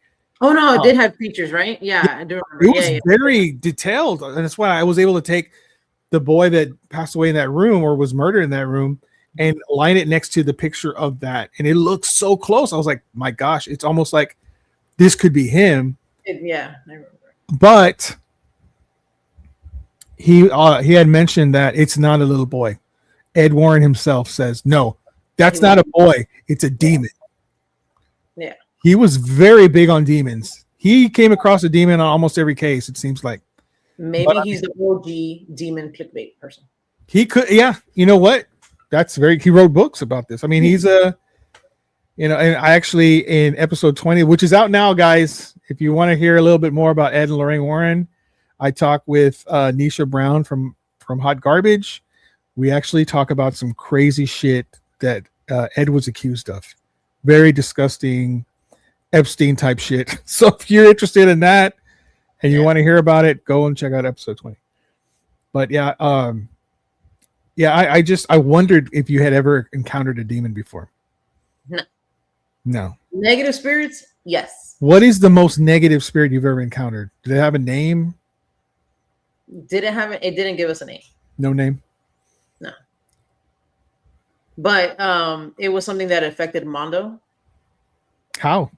oh no, it did have features, right? Yeah, I do remember. It was very detailed, and that's why I was able to take the boy that passed away in that room or was murdered in that room and line it next to the picture of that, and it looks so close. I was like, my gosh, it's almost like this could be him. Yeah, I remember. But he had mentioned that it's not a little boy. Ed Warren himself says, no, that's not a boy. It's a demon. Yeah. He was very big on demons. He came across a demon on almost every case, it seems like. Maybe he's the OG demon clickbait person. He could, yeah. You know what? He wrote books about this. I mean, he's and I actually, in episode 20, which is out now, guys, if you want to hear a little bit more about Ed and Lorraine Warren, I talk with Nisha Brown from Hot Garbage. We actually talk about some crazy shit that Ed was accused of. Very disgusting Epstein type shit. So if you're interested in that and you want to hear about it, go and check out episode 20. But yeah, I wondered if you had ever encountered a demon before. No. Negative spirits? Yes. What is the most negative spirit you've ever encountered? Did it have a name? It didn't give us a name. No name? No. But it was something that affected Mondo. How?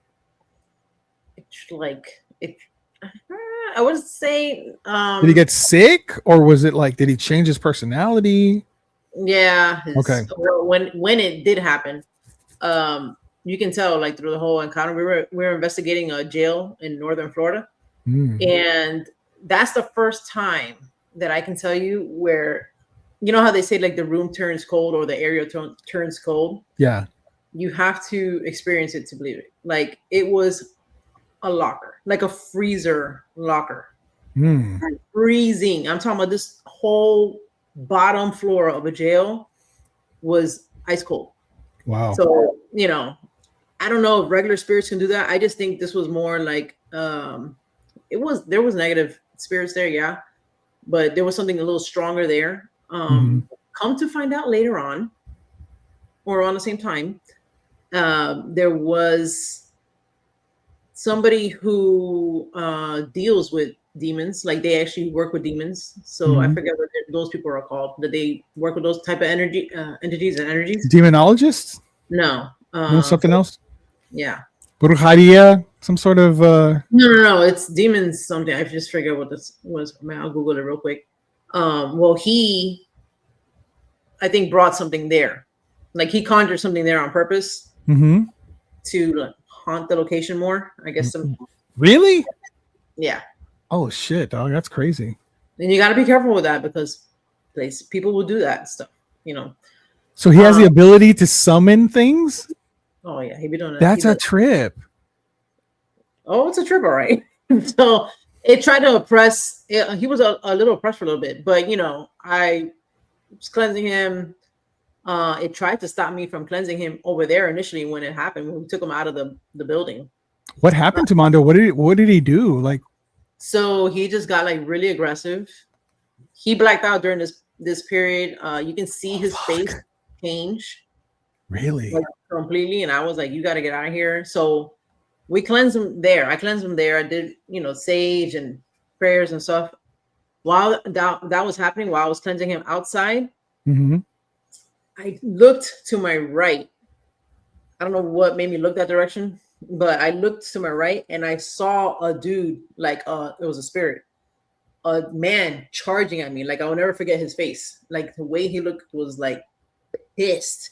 I would say did he get sick, or was it like, did he change his personality? Yeah. Okay. When it did happen, you can tell like through the whole encounter. We were investigating a jail in northern Florida, and that's the first time that I can tell you where, you know how they say like the room turns cold or the area turns cold. Yeah. You have to experience it to believe it. Like it was a locker, like a freezer locker. Freezing. I'm talking about this whole bottom floor of a jail was ice cold. Wow. So, I don't know if regular spirits can do that. I just think this was more like there was negative spirits there, yeah. But there was something a little stronger there. Come to find out later on, or around the same time, there was somebody who deals with demons. Like they actually work with demons. So I forget what those people are called. That they work with those type of entities and energies. Demonologists? No. No, something else? Yeah. Brujeria? Some sort of... No. It's demons something. I just forget what this was. Man, I'll Google it real quick. Well, he, I think, brought something there. Like he conjured something there on purpose to like, haunt the location more. I guess. Really? Yeah. Oh shit, dog! That's crazy. And you got to be careful with that because people will do that stuff. So he has the ability to summon things. Oh yeah, he be doing that. That's a trip. Oh, it's a trip, all right. So it tried to oppress. He was a little oppressed for a little bit, but I was cleansing him. It tried to stop me from cleansing him over there initially when it happened, when we took him out of the building. What happened to Mondo? What did he do? Like, so he just got like really aggressive. He blacked out during this period. You can see his face change. Really? Like, completely. And I was like, you got to get out of here. So we cleansed him there. I cleansed him there. I did, sage and prayers and stuff. While that was happening, while I was cleansing him outside, I looked to my right. I don't know what made me look that direction, but I looked to my right and I saw a dude, like it was a spirit, a man charging at me. Like I'll never forget his face. Like the way he looked was like pissed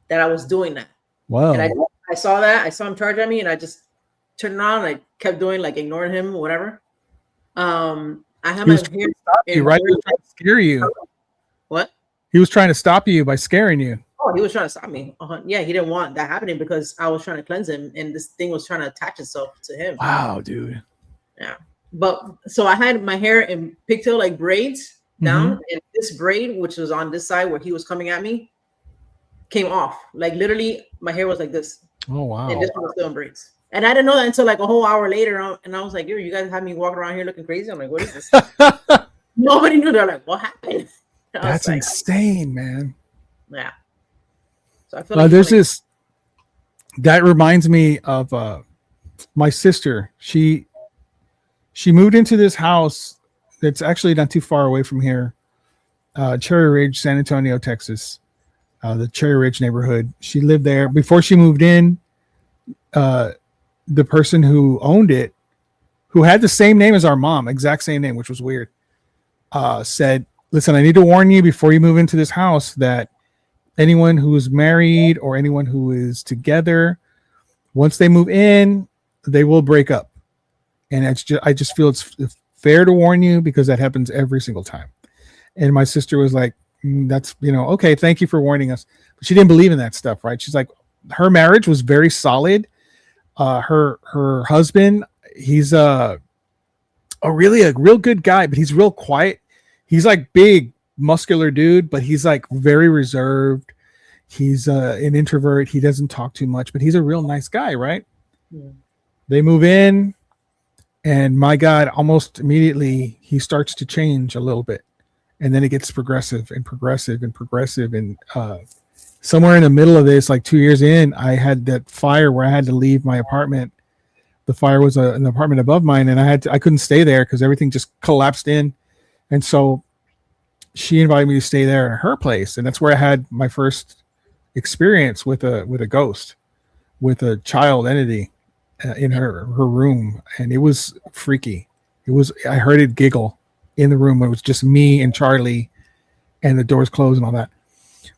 that I was doing that. Wow. And I saw that. I saw him charge at me and I just turned around and I kept doing like ignoring him or whatever. I have my hair you, right? He was trying to scare you. What? He was trying to stop you by scaring you. Oh, he was trying to stop me. Yeah, he didn't want that happening because I was trying to cleanse him and this thing was trying to attach itself to him. Wow, dude. Yeah. But so I had my hair in pigtail like braids down, and this braid, which was on this side where he was coming at me, came off. Like literally my hair was like this. Oh wow. And this one was still in braids. And I didn't know that until like a whole hour later. And I was like, you guys have me walking around here looking crazy. I'm like, what is this? Nobody knew. They're like, what happened? That's like, insane, man. Yeah. So I feel like there's this that reminds me of my sister. She moved into this house that's actually not too far away from here, Cherry Ridge, San Antonio, Texas, the Cherry Ridge neighborhood. She lived there before she moved in. The person who owned it, who had the same name as our mom, exact same name, which was weird, said, listen, I need to warn you before you move into this house that anyone who is married or anyone who is together, once they move in, they will break up. And I just feel it's fair to warn you because that happens every single time. And my sister was like, that's, okay, thank you for warning us. But she didn't believe in that stuff, right? She's like, her marriage was very solid. Her husband, he's a real good guy, but he's real quiet. He's like big, muscular dude, but he's like very reserved. He's an introvert. He doesn't talk too much, but he's a real nice guy, right? Yeah. They move in, and my God, almost immediately he starts to change a little bit, and then it gets progressive and progressive and progressive. And somewhere in the middle of this, like 2 years in, I had that fire where I had to leave my apartment. The fire was an apartment above mine, and I couldn't stay there because everything just collapsed in. And so she invited me to stay there at her place. And that's where I had my first experience with a ghost, with a child entity in her room. And it was freaky. I heard it giggle in the room when it was just me and Charlie and the doors closed and all that.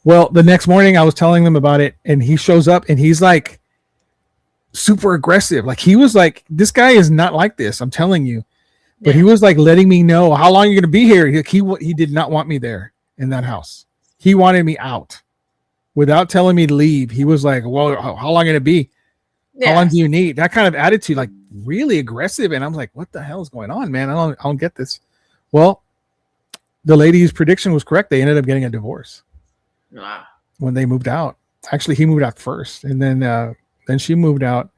Well, the next morning I was telling them about it, and he shows up and he's like super aggressive. Like he was like, this guy is not like this, I'm telling you. But he was like letting me know how long you're going to be here. He did not want me there in that house. He wanted me out without telling me to leave. He was like, well, how long are you going to be? Yeah. How long do you need? That kind of attitude, like really aggressive. And I'm like, what the hell is going on, man? I don't get this. Well, the lady's prediction was correct. They ended up getting a divorce. Wow. When they moved out. Actually, he moved out first, and then she moved out.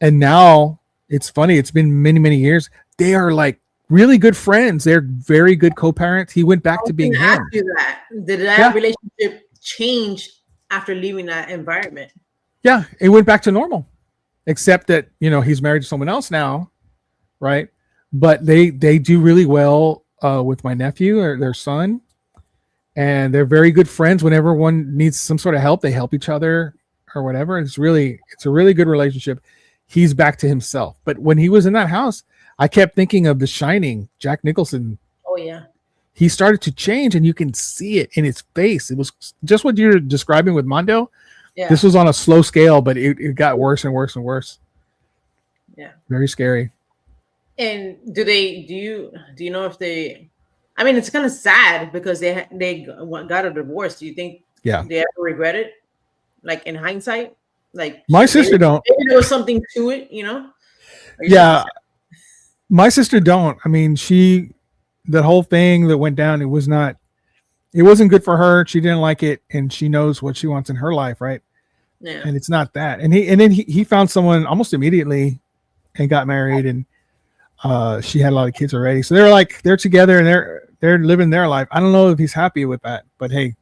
And now it's funny. It's been many, many years. They are like really good friends. They're very good co-parents. He went back to being I was him. gonna ask you that. Did that relationship change after leaving that environment? Yeah, it went back to normal, except that he's married to someone else now, right? But they do really well with my nephew or their son, and they're very good friends. Whenever one needs some sort of help, they help each other or whatever. It's a really good relationship. He's back to himself. But when he was in that house, I kept thinking of The Shining, Jack Nicholson. Oh yeah. He started to change, and you can see it in his face. It was just what you're describing with Mondo. Yeah. This was on a slow scale, but it got worse and worse and worse. Yeah. Very scary. And do you know if they? I mean, it's kind of sad because they got a divorce. Do you think they ever regret it? Like in hindsight, like my sister don't. Maybe there was something to it, Yeah, my sister don't. I mean, that whole thing that went down, it wasn't good for her. She didn't like it, and she knows what she wants in her life, right? Yeah. And it's not that. And then he found someone almost immediately and got married, and she had a lot of kids already. So they're together and they're living their life. I don't know if he's happy with that, but hey,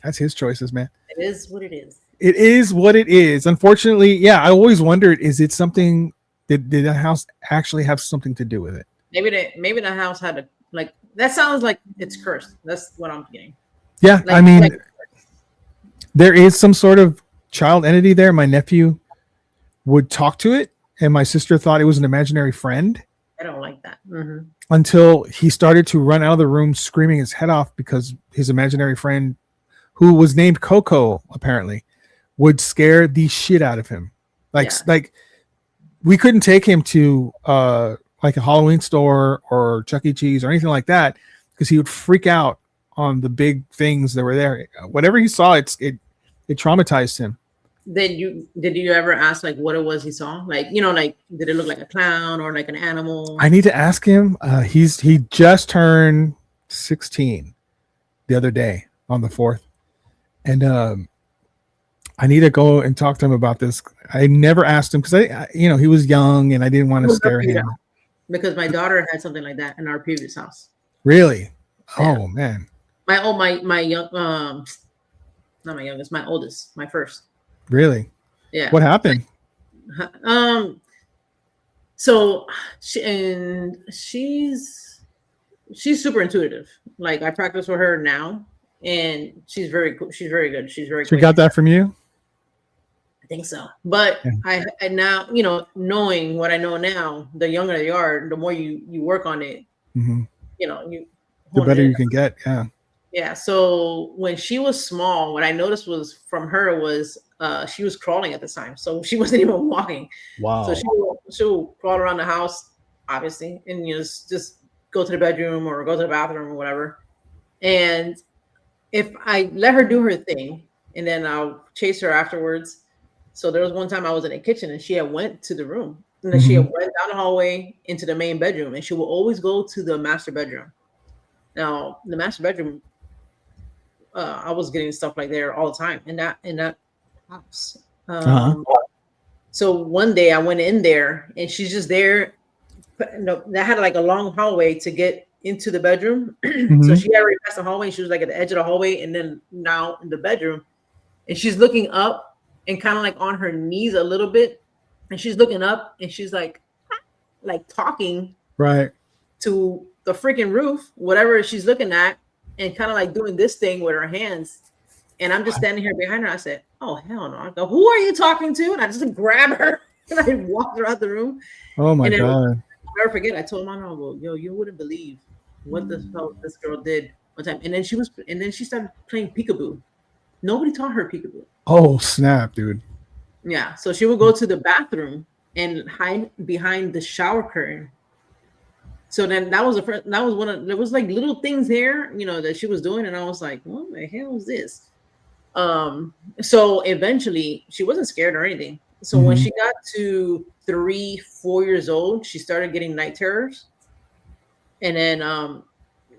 that's his choices, man. It is what it is. It is what it is. Unfortunately, yeah, I always wondered, is it something, did the house actually have something to do with it? Maybe the house had that sounds like it's cursed. That's what I'm getting. Yeah, I mean, there is some sort of child entity there. My nephew would talk to it, and my sister thought it was an imaginary friend. I don't like that. Mm-hmm. Until he started to run out of the room screaming his head off because his imaginary friend, who was named Coco, apparently, would scare the shit out of him. Like we couldn't take him to like a Halloween store or Chuck E. Cheese or anything like that because he would freak out on the big things that were there. Whatever he saw, it traumatized him. Did you ever ask what it was he saw? Did it look like a clown or like an animal? I need to ask him. He just turned 16 the other day on the 4th. And I need to go and talk to him about this. I never asked him because he was young and I didn't want to scare him. Because my daughter had something like that in our previous house. Really? Yeah. Oh man. My young not my youngest, my oldest, my first. Really? Yeah. What happened? So she's super intuitive. Like I practice with her now, and she's very good. She's very. She got that from you? I think so. But yeah. I now knowing what I know now, the younger they are, the more you work on it. Mm-hmm. The better you can get. Yeah. Yeah. So when she was small, what I noticed was from her was she was crawling at the time, so she wasn't even walking. Wow. So she will crawl around the house, obviously, and just go to the bedroom or go to the bathroom or whatever. And if I let her do her thing, and then I'll chase her afterwards. So there was one time I was in the kitchen and she had went to the room, and then she had went down the hallway into the main bedroom, and she will always go to the master bedroom. Now the master bedroom, I was getting stuff like there all the time in that house. So one day I went in there and she's just there. That had like a long hallway to get into the bedroom. So she had already passed the hallway. She was like at the edge of the hallway, and then now in the bedroom, and she's looking up and kind of like on her knees a little bit, and she's looking up and she's like talking right to the freaking roof, whatever she's looking at, and kind of like doing this thing with her hands. And I'm just standing here behind her. I said, "Oh hell no!" I go, "Who are you talking to?" And I just grab her and I walked her out the room. Oh my God! I'll never forget. I told my mom, "Yo, you wouldn't believe what this girl did one time." And then she started playing peekaboo. Nobody taught her peekaboo. Oh snap, dude! Yeah, so she would go to the bathroom and hide behind the shower curtain. So then that was there was like little things there, that she was doing, and I was like, "What the hell is this?" So eventually she wasn't scared or anything. So when she got to 3-4 years old, she started getting night terrors. And then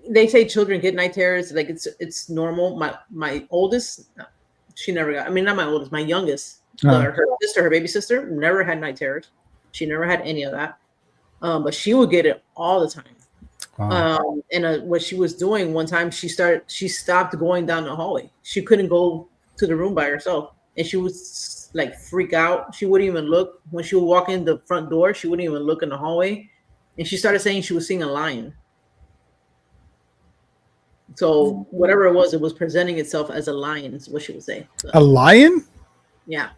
they say children get night terrors, like it's normal. My oldest, she never got, not my oldest, my youngest, her baby sister never had night terrors. She never had any of that. But she would get it all the time. Wow. And what she was doing one time, she stopped going down the hallway. She couldn't go to the room by herself, and she would like freak out. She wouldn't even look when she would walk in the front door. She wouldn't even look in the hallway, and she started saying she was seeing a lion. So whatever it was presenting itself as a lion, is what she would say. So, A lion? yeah.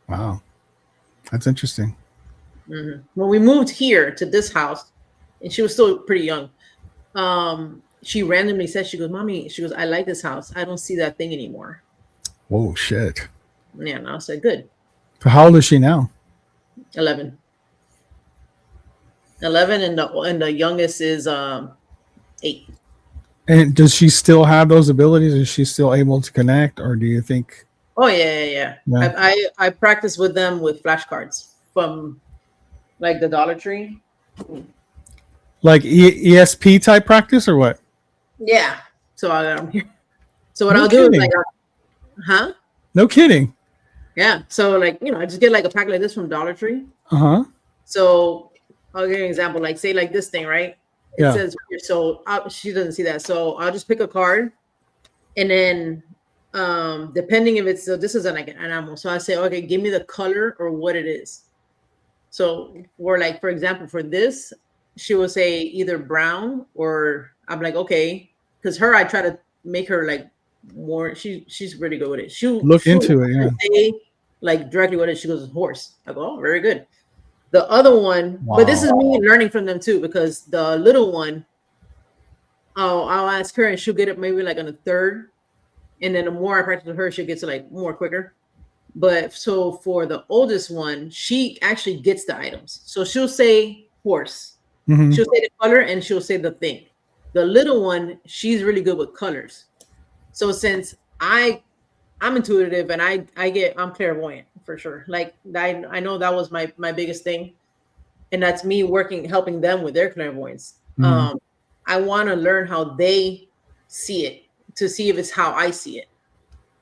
Wow. That's interesting. Mm-hmm. When we moved here to this house, and she was still pretty young, she randomly said, she goes, "Mommy," she goes, "I like this house. I don't see that thing anymore." Whoa, shit. Yeah, and I said, "Good." So how old is she now? 11, and the youngest is 8. And does she still have those abilities? Is she still able to connect, or do you think? Oh yeah. Yeah. I practice with them with flashcards from like the Dollar Tree. Like ESP type practice or what? Yeah. So I'm here. So what No I'll do is kidding. like, huh? No kidding. Yeah. So like, I just get like a pack like this from Dollar Tree. Uh-huh. So I'll give you an example, like say like this thing, right? It Yeah. says so she doesn't see that. So I'll just pick a card, and then depending if it's, so this is like an animal. So I say, okay, give me the color or what it is. So we're like, for example, for this, she will say either brown, or I'm like, okay, because I try to make her like more. She's really good with it. She'll Into it, yeah. say like directly what it is. She goes, horse. I go, oh, very good. The other one, but this is me learning from them too, because the little one, I'll ask her and she'll get it maybe like on a third, and then the more I practice with her, she'll get to like more quicker. But so for the oldest one, she actually gets the items. So she'll say horse, Mhm. she'll say the color, and she'll say the thing. The little one, she's really good with colors. So since I'm intuitive and I'm clairvoyant for sure. Like I know that was my biggest thing, and that's me helping them with their clairvoyance. Mhm. I want to learn how they see it, to see if it's how I see it.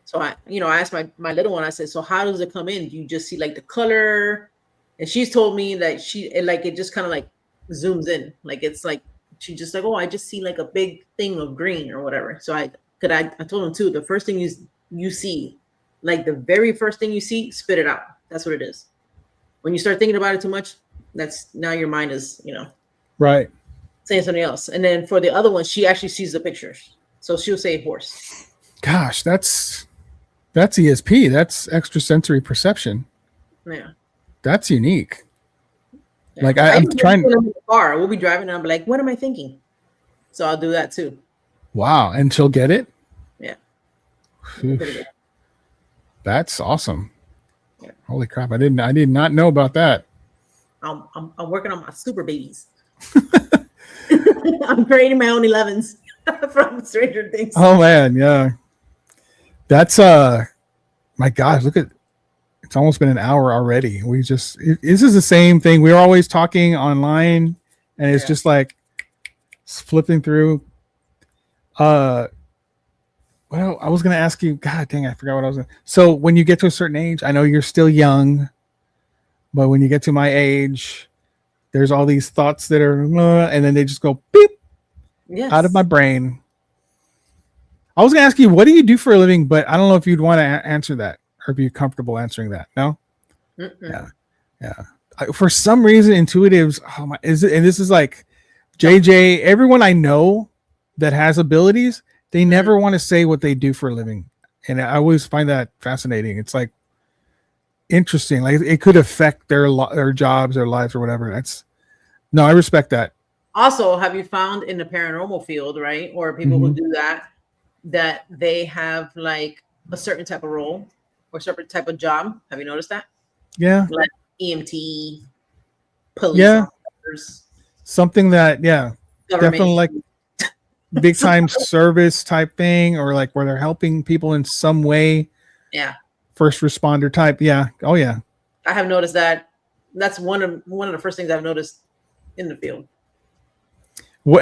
So I asked my little one, I said, so how does it come in? Do you just see like the color? And she's told me that it just kind of like zooms in. Like it's like, she just like, oh, I just see like a big thing of green or whatever. So I told him too, the first thing you see, like the very first thing you see, spit it out. That's what it is. When you start thinking about it too much, that's now your mind is, Right. saying something else. And then for the other one, she actually sees the pictures. So she'll say horse. Gosh, that's ESP. That's extrasensory perception. Yeah. That's unique. Yeah. Like I'm trying. In the car, we'll be driving, and I'm like, what am I thinking? So I'll do that too. Wow, and she'll get it. Yeah. That's awesome. Yeah. Holy crap! I did not know about that. I'm working on my super babies. I'm creating my own 11s from Stranger Things. Oh man, yeah. That's my gosh, look at, it's almost been an hour already. This is the same thing. We're always talking online, and it's just like flipping through. Well, I was gonna ask you, god dang, I forgot what I was gonna. So when you get to a certain age, I know you're still young, but when you get to my age, there's all these thoughts that are and then they just go beep out of my brain. I was gonna ask you, what do you do for a living? But I don't know if you'd want to answer that, or be comfortable answering that. No. Yeah. For some reason, intuitives. Oh my! Is it? And this is like JJ. Everyone I know that has abilities, they never want to say what they do for a living, and I always find that fascinating. It's like interesting. Like it could affect their jobs, their lives, or whatever. I respect that. Also, have you found in the paranormal field, right, or people who do that they have like a certain type of role or certain type of job? Have you noticed that? Yeah. Like EMT, police officers. Something that, government. definitely like big time service type thing, or like where they're helping people in some way. Yeah. First responder type. Yeah. Oh yeah. I have noticed that. That's one of the first things I've noticed in the field.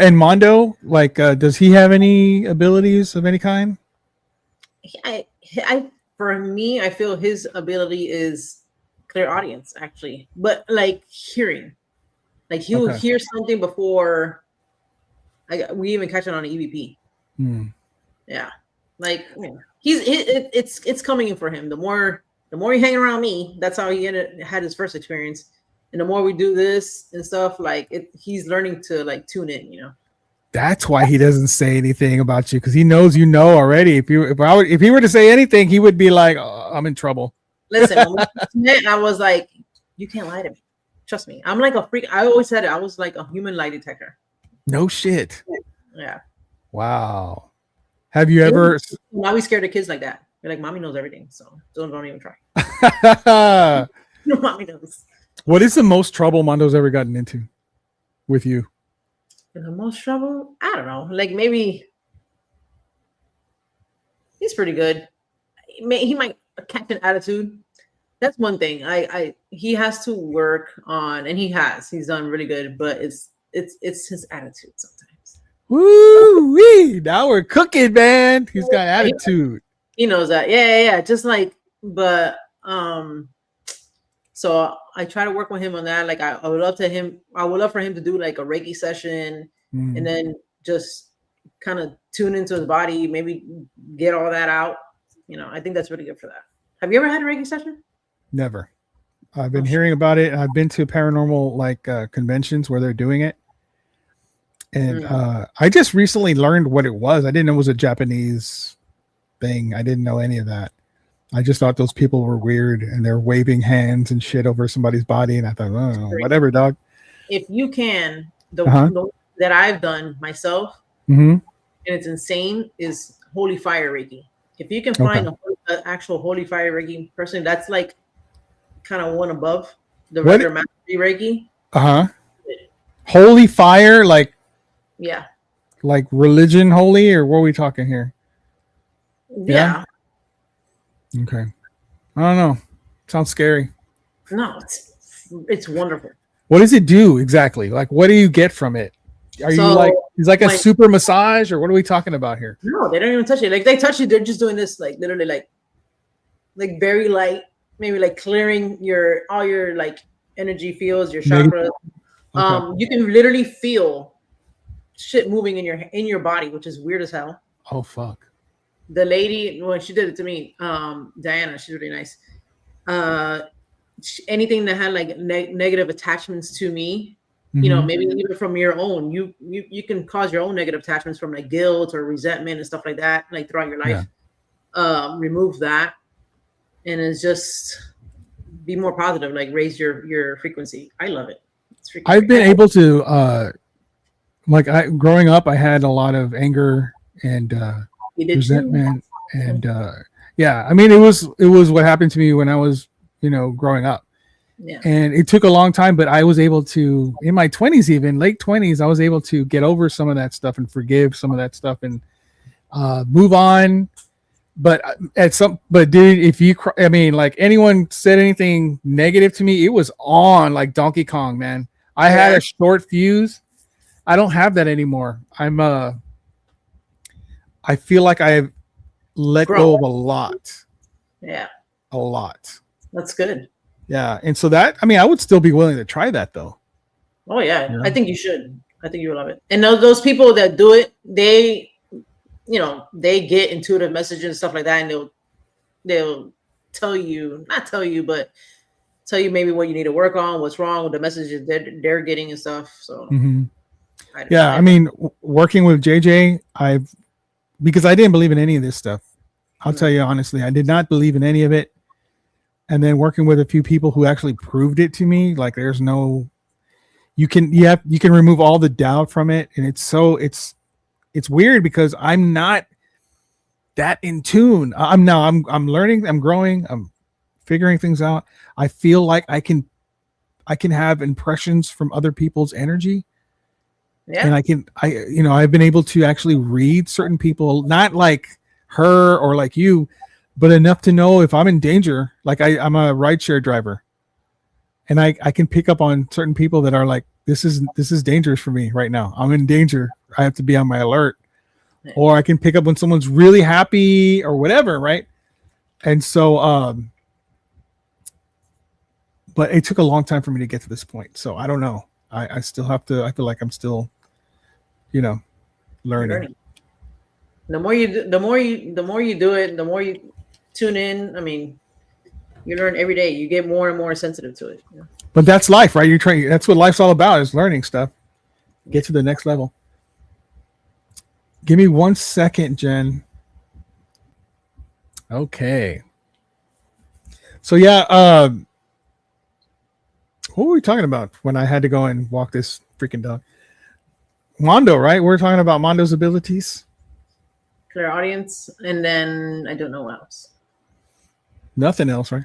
And Mondo, like, does he have any abilities of any kind? For me, I feel his ability is clairaudience, actually, but like hearing. Like he'll hear something before we even catch it on an EVP. Yeah, like it's coming in for him. The more he hang around me, that's how he had his first experience. And the more we do this and stuff, like he's learning to like tune in, you know. That's why he doesn't say anything about you, because he knows you know already. If he were to say anything, he would be like, oh, I'm in trouble. Listen, when we met, I was like, you can't lie to me. Trust me. I'm like a freak. I always said it. I was like a human lie detector. No shit. Yeah. Wow. Have you ever? Now we scared the kids like that. They're like, mommy knows everything, so don't even try. Mommy knows. What is the most trouble Mondo's ever gotten into with you? The most trouble? I don't know. Like maybe he's pretty good. He might catch an attitude. That's one thing. He has to work on, and he's done really good, but it's his attitude sometimes. Woo-wee! Now we're cooking, man. He's got attitude. He knows that. Yeah. Just like, but so I try to work with him on that. Like I would love for him to do like a Reiki session and then just kind of tune into his body, maybe get all that out. You know, I think that's really good for that. Have you ever had a Reiki session? Never. I've been hearing about it. I've been to paranormal like conventions where they're doing it. And I just recently learned what it was. I didn't know it was a Japanese thing. I didn't know any of that. I just thought those people were weird and they're waving hands and shit over somebody's body. And I thought, oh, whatever, dog. If you can, the that I've done myself, and it's insane, is Holy Fire Reiki. If you can find an actual Holy Fire Reiki person, that's like kind of one above the regular Mastery Reiki. Holy Fire, like yeah, like religion holy, or what are we talking here? Yeah. Okay. I don't know. Sounds scary. No, it's wonderful. What does it do exactly? Like, what do you get from it? Are you like, it's like a super massage, or what are we talking about here? No, they don't even touch it. Like they touch you, they're just doing this, like literally, like very light, maybe like clearing all your like energy fields, your chakras. Okay. You can literally feel shit moving in your body, which is weird as hell. Oh fuck. The lady, when she did it to me, Diana, she's really nice. Anything that had like negative attachments to me, you know, maybe even from your own, you can cause your own negative attachments from like guilt or resentment and stuff like that, like throughout your life. Remove that, and it's just be more positive, like raise your frequency. I love it. I've been able to growing up, I had a lot of anger and resentment and I mean it was what happened to me when I was, you know, growing up. Yeah. And it took a long time, but I was able to, in my 20s, even late 20s, I was able to get over some of that stuff and forgive some of that stuff and move on. But dude, if you, I mean, like anyone said anything negative to me, it was on like Donkey Kong, man. I had a short fuse. I don't have that anymore. I feel like I've let go of a lot. Yeah. A lot. That's good. Yeah. And so that, I mean, I would still be willing to try that though. Oh yeah. You know? I think you should. I think you will love it. And those people that do it, they, you know, they get intuitive messages and stuff like that. And they'll tell you, not tell you, but tell you maybe what you need to work on, what's wrong with the messages they're getting and stuff. So I mean, working with JJ, because I didn't believe in any of this stuff. I'll tell you honestly, I did not believe in any of it. And then working with a few people who actually proved it to me, like there's no, you can remove all the doubt from it. And it's weird because I'm not that in tune. I'm learning, I'm growing, I'm figuring things out. I feel like I can have impressions from other people's energy. Yeah. And I've been able to actually read certain people, not like her or like you, but enough to know if I'm in danger. Like I'm a rideshare driver, and I can pick up on certain people that are like, this is dangerous for me right now. I'm in danger. I have to be on my alert. Yeah. Or I can pick up when someone's really happy or whatever, right? And so, but it took a long time for me to get to this point. So I don't know. I still have to. I feel like I'm still, you know, learning. The more you do, the more you do it, the more you tune in. I mean, you learn every day. You get more and more sensitive to it. You know? But that's life, right? You're trying. That's what life's all about, is learning stuff. Get to the next level. Give me 1 second, Jen. Okay. So yeah, what were we talking about when I had to go and walk this freaking dog? Mondo, right? We're talking about Mondo's abilities. Clairaudience, and then I don't know what else. Nothing else, right?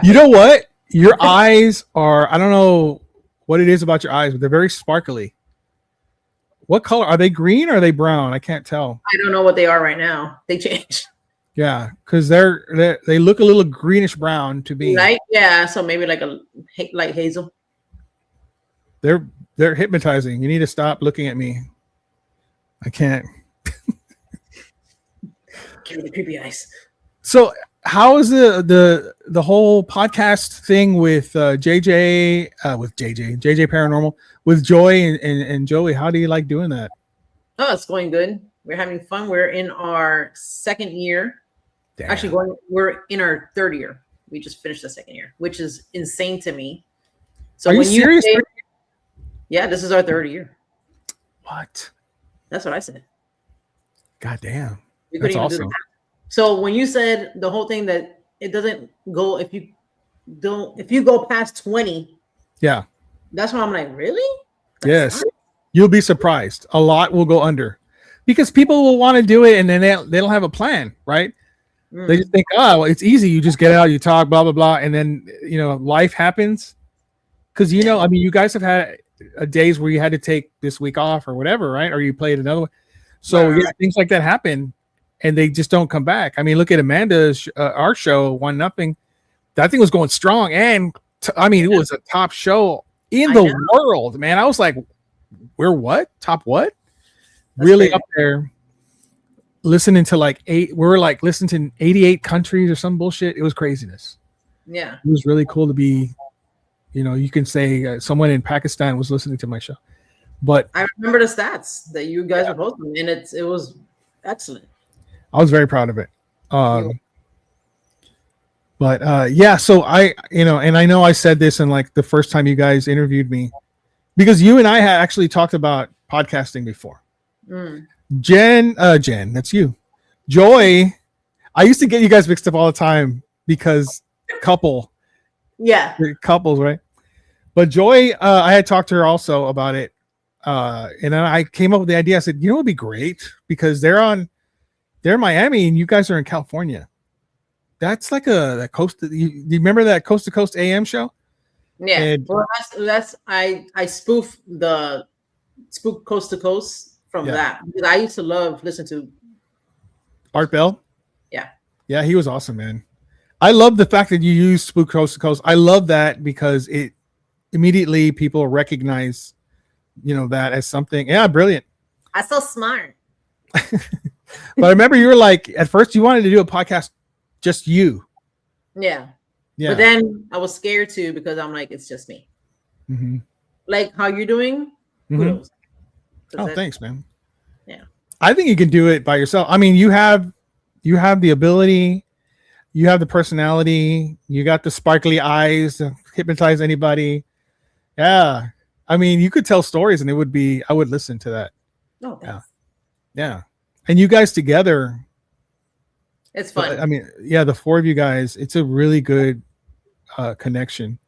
You know what? Your eyes are, I don't know what it is about your eyes, but they're very sparkly. What color? Are they green or are they brown? I can't tell. I don't know what they are right now. They change. Yeah, because they look a little greenish brown to me. Light, yeah. So maybe like a light hazel. They're hypnotizing. You need to stop looking at me. I can't. Give me the creepy eyes. So how is the whole podcast thing with JJ Paranormal, with Joy and Joey? How do you like doing that? Oh, it's going good. We're having fun. We're in our second year. Damn. Actually, we're in our third year. We just finished the second year, which is insane to me. So Are you serious? Yeah, this is our third year. What? That's what I said. God damn. We That's couldn't even do awesome. the math. So when you said the whole thing that it doesn't go if you go past 20, Yeah. that's why I'm like, really? Yes. You'll be surprised. A lot will go under because people will want to do it and then they don't have a plan, right? They just think, oh, well, it's easy. You just get out, you talk, blah, blah, blah. And then, life happens. Because, I mean, you guys have had days where you had to take this week off or whatever, right? Or you played another one. So yeah, things like that happen and they just don't come back. I mean, look at Amanda's, our show, 1-0. That thing was going strong. And it was a top show in the world, man. I was like, we're what? Top what? That's really crazy. Up there. Listening to listening to 88 countries or some bullshit. It was craziness. Yeah. It was really cool to be, you can say someone in Pakistan was listening to my show. But I remember the stats that you guys were posting, and it was excellent. I was very proud of it. But so I, and I know I said this in like the first time you guys interviewed me, because you and I had actually talked about podcasting before. Jen, that's you. Joy, I used to get you guys mixed up all the time because couples, right? But Joy, I had talked to her also about it. And I came up with the idea. I said, it'd be great because they're in Miami and you guys are in California. That's like that coast. Do you remember that Coast to Coast AM show? Yeah. And, well, that's I spoof the Spooked Coast to Coast from that because I used to listen to Art Bell. Yeah, he was awesome, man. I love the fact that you use Spooked Coast to Coast. I love that because it immediately people recognize, that as something. Yeah, brilliant. I'm so smart. But I remember you were like, at first you wanted to do a podcast, just you. Yeah. But then I was scared too because I'm like, it's just me. Mm-hmm. Like how you're doing. Mm-hmm. Oh, thanks, man. Yeah. I think you can do it by yourself. I mean, you have the ability, you have the personality, you got the sparkly eyes to hypnotize anybody. Yeah. I mean, you could tell stories and I would listen to that. Oh, thanks. Yeah. And you guys together. It's fun. I mean, the four of you guys, it's a really good connection.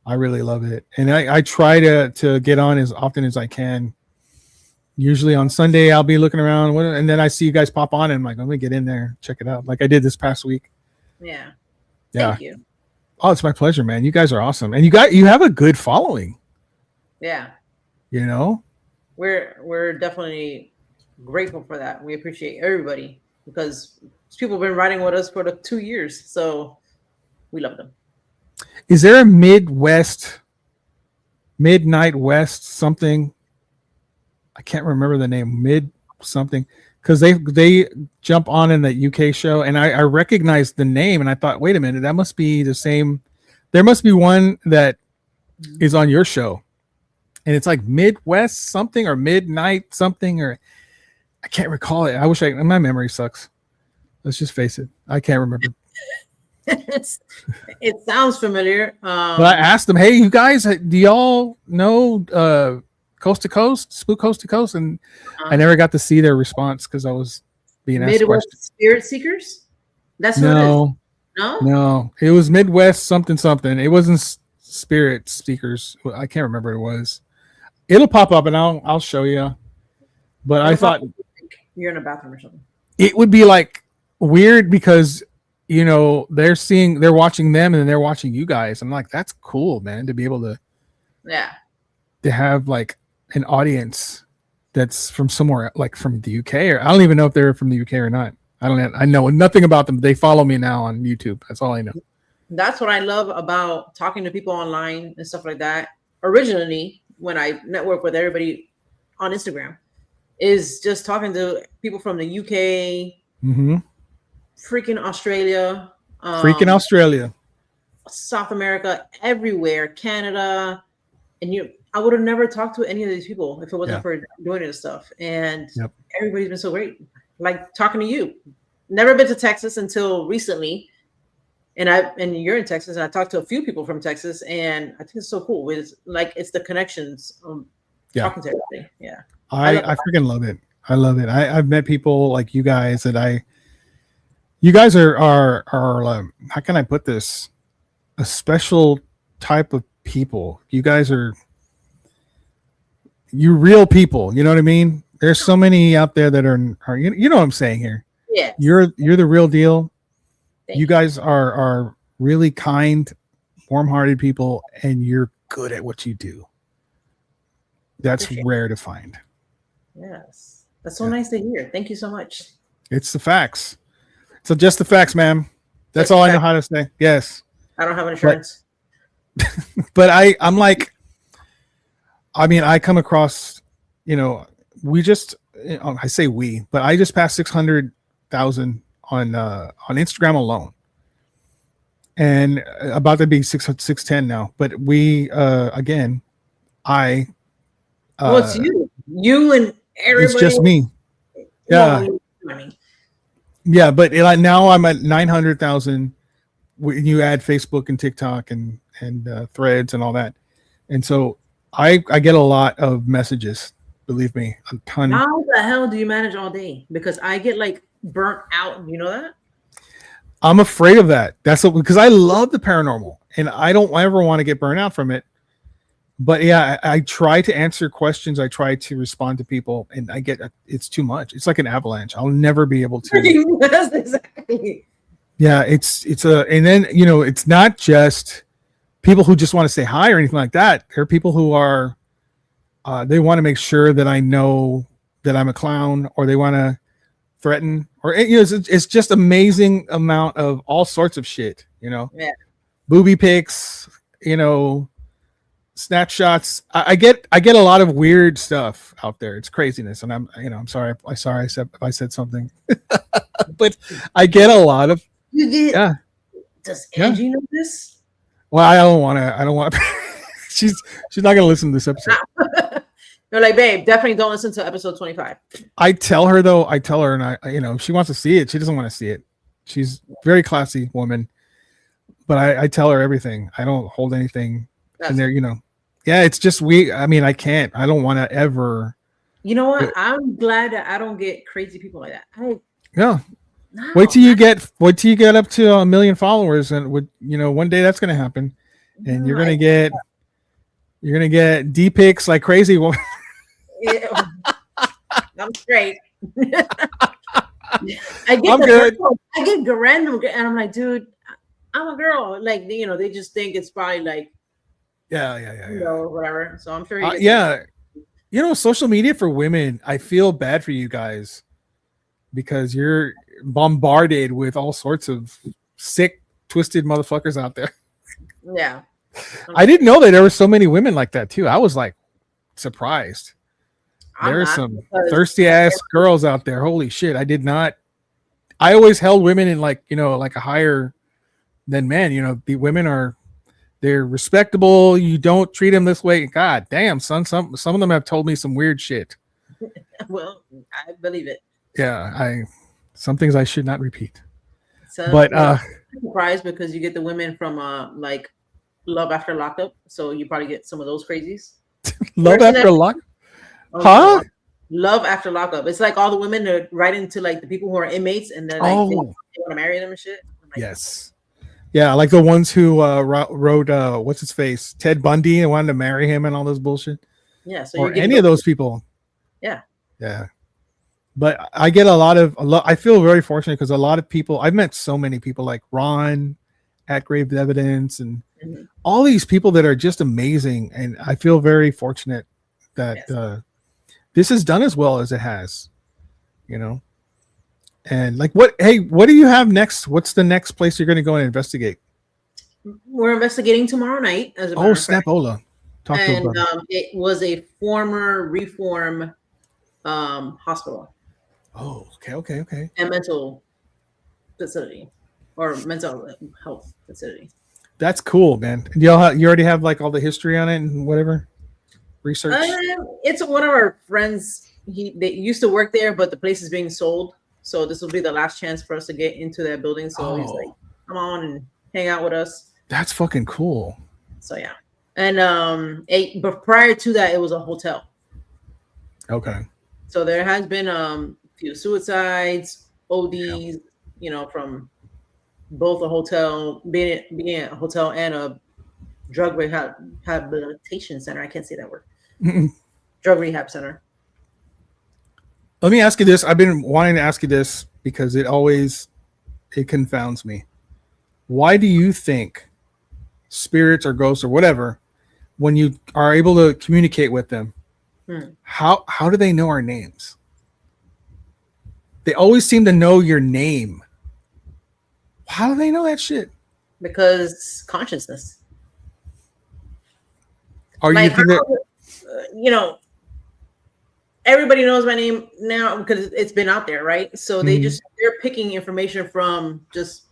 I really love it. And I try to get on as often as I can. Usually on Sunday, I'll be looking around and then I see you guys pop on and I'm like, let me get in there, check it out. Like I did this past week. Yeah. Thank you. Oh, it's my pleasure, man. You guys are awesome. And you have a good following. Yeah. We're definitely grateful for that. We appreciate everybody because people have been riding with us for the 2 years. So we love them. Is there a Midnight West something? I can't remember the name. Something. Because they jump on in that UK show and I recognized the name and I thought, wait a minute, that must be the same There must be one that is on your show, and it's like Midwest something or Midnight something, or I can't recall it. I wish my memory sucks. Let's just face it. I can't remember. It sounds familiar. But I asked them, hey, you guys, do y'all know Coast to Coast, Spook Coast to Coast? And I never got to see their response because I was being asked Midwest questions. Spirit Seekers? That's what it is. No, it was Midwest something. It wasn't Spirit Seekers. I can't remember what it was. It'll pop up and I'll show you. But I thought you're in a bathroom or something. It would be like weird because they're watching them and then they're watching you guys. I'm like, that's cool, man, to be able to have like an audience that's from somewhere, like from the UK, or I don't even know if they're from the UK or not. I know nothing about them. They follow me now on YouTube. That's all I know. That's what I love about talking to people online and stuff like that. Originally, when I network with everybody on Instagram, is just talking to people from the UK, freaking Australia, South America, everywhere, Canada, and I would have never talked to any of these people if it wasn't for doing this stuff. And everybody's been so great. Like talking to you. Never been to Texas until recently. And you're in Texas, and I talked to a few people from Texas, and I think it's so cool. It's the connections. Talking to everybody. Yeah. I freaking love it. I love it. I've met people like you guys that you guys are how can I put this? A special type of people. You guys you're real people. You know what I mean? There's so many out there that are you know what I'm saying here. Yeah. You're the real deal. You guys are really kind, warm-hearted people, and you're good at what you do. That's rare to find. Yes. That's so nice to hear. Thank you so much. It's the facts. So just the facts, ma'am. That's all I know how to say. Yes. I don't have insurance. But I'm like, I mean, I come across, we just, I say we, but I just passed 600,000 on Instagram alone, and about to be 610 now. But we, again, it's you and everybody. It's just me. Yeah. Yeah. But now I'm at 900,000. When you add Facebook and TikTok and Threads and all that. And so I get a lot of messages, believe me, a ton. How the hell do you manage all day? Because I get like burnt out. You know that? I'm afraid of that. Because I love the paranormal and I don't ever want to get burnt out from it. But yeah, I try to answer questions. I try to respond to people, and it's too much. It's like an avalanche. I'll never be able to. Exactly. Yeah, and then it's not just people who just want to say hi or anything like that. There are people who are, they want to make sure that I know that I'm a clown, or they want to threaten, or it's just amazing amount of all sorts of shit. Booby pics, snapshots. I get a lot of weird stuff out there. It's craziness, and I'm sorry. If I said something, but I get a lot of. You did. Yeah. Does Angie know this? Well, I don't want. She's not gonna listen to this episode. You're like, babe, definitely don't listen to episode 25. I tell her, and if she wants to see it, she doesn't want to see it. She's a very classy woman, but I tell her everything. I don't hold anything in there. Yeah, it's just I can't. I don't want to ever. You know what? I'm glad that I don't get crazy people like that. No. Wait till you get up to 1 million followers, and one day that's gonna happen, and you're gonna get D-pics like crazy. Yeah. I'm straight. I get random, and I'm like, dude, I'm a girl. Like, they just think it's probably like, whatever. So I'm sure. Social media for women, I feel bad for you guys because you're bombarded with all sorts of sick, twisted motherfuckers out there. Yeah. I didn't know that there were so many women like that too. I was like surprised. There are some thirsty ass girls out there. Holy shit. I did not. I always held women in like a higher than men. The women are they're respectable. You don't treat them this way. God damn, son. Some of them have told me some weird shit. Well, I believe it. Yeah, some things I should not repeat. So, But I'm surprised because you get the women from like Love After Lockup, so you probably get some of those crazies. Love After Lock, Oh, huh? Love After Lockup. It's like all the women are right into like the people who are inmates, and they're like they want to marry them and shit. Like, Yes. Yeah, like the ones who wrote what's his face, Ted Bundy, and wanted to marry him and all this bullshit. Yeah. So Or you're getting any of those people. Yeah. Yeah. But I get a lot. I feel very fortunate because a lot of people, I've met so many people like Ron at Grave Evidence and all these people that are just amazing. And I feel very fortunate that this is done as well as it has, you know. And like, what do you have next? What's the next place you're going to go and investigate? We're investigating tomorrow night. As a matter of fact. Snapola. Talk to And us. it was a former reform hospital. Oh, okay. And mental facility or mental health facility. That's cool, man. You already have like all the history on it and whatever research. It's one of our friends. They used to work there, but the place is being sold. So this will be the last chance for us to get into that building. So he's like, come on and hang out with us. That's fucking cool. So yeah. And but prior to that, it was a hotel. Okay. So there has been few suicides, ODs, you know, from both a hotel, being a hotel and a drug rehabilitation center. I can't say that word. Drug rehab center. Let me ask you this. I've been wanting to ask you this because it confounds me. Why do you think spirits or ghosts or whatever, when you are able to communicate with them, how do they know our names? They always seem to know your name. How do they know that shit? Because consciousness. You know, everybody knows my name now because it's been out there, right? So they're picking information from just,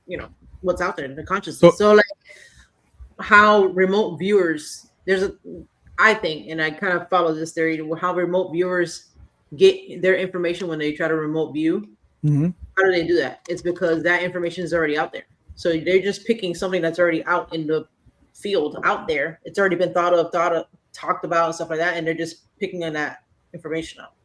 you know, what's out there in the consciousness. So like how remote viewers, I think, and I kind of follow this theory, how remote viewers get their information when they try to remote view. How do they do that? It's because that information is already out there. So they're just picking something that's already out in the field out there. It's already been thought of, talked about and stuff like that. And they're just picking on that information up.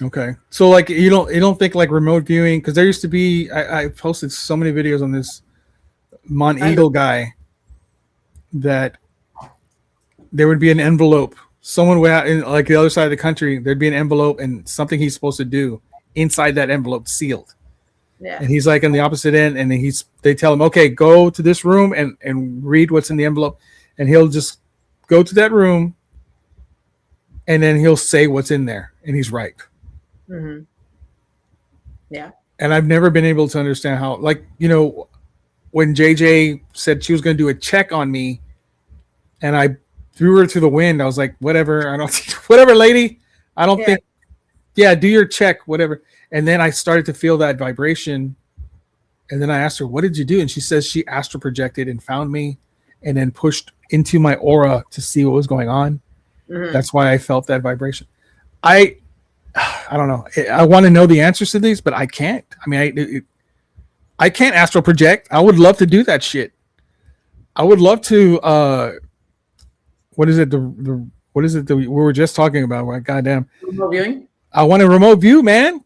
Okay. So like, you don't think like remote viewing, because there used to be, I posted so many videos on this Eagle guy that there would be an envelope. Someone would have, in like the other side of the country, there'd be an envelope and something he's supposed to do inside that envelope sealed. Yeah. And he's like on the opposite end, and they tell him, okay, go to this room and read what's in the envelope. And he'll just go to that room and then he'll say what's in there, and he's right. Yeah. And I've never been able to understand how, like, you know, when JJ said she was going to do a check on me and I threw her to the wind, I was like, whatever, whatever, lady. I don't think, do your check, whatever. And then I started to feel that vibration. And then I asked her, what did you do? And she says she astral projected and found me and then pushed into my aura to see what was going on. That's why I felt that vibration. I don't know. I want to know the answers to these, but I can't. I mean, I can't astral project. I would love to do that shit. I would love to. What is it? What is it that we were just talking about? Like, goddamn. Remote viewing. I want a remote view, man.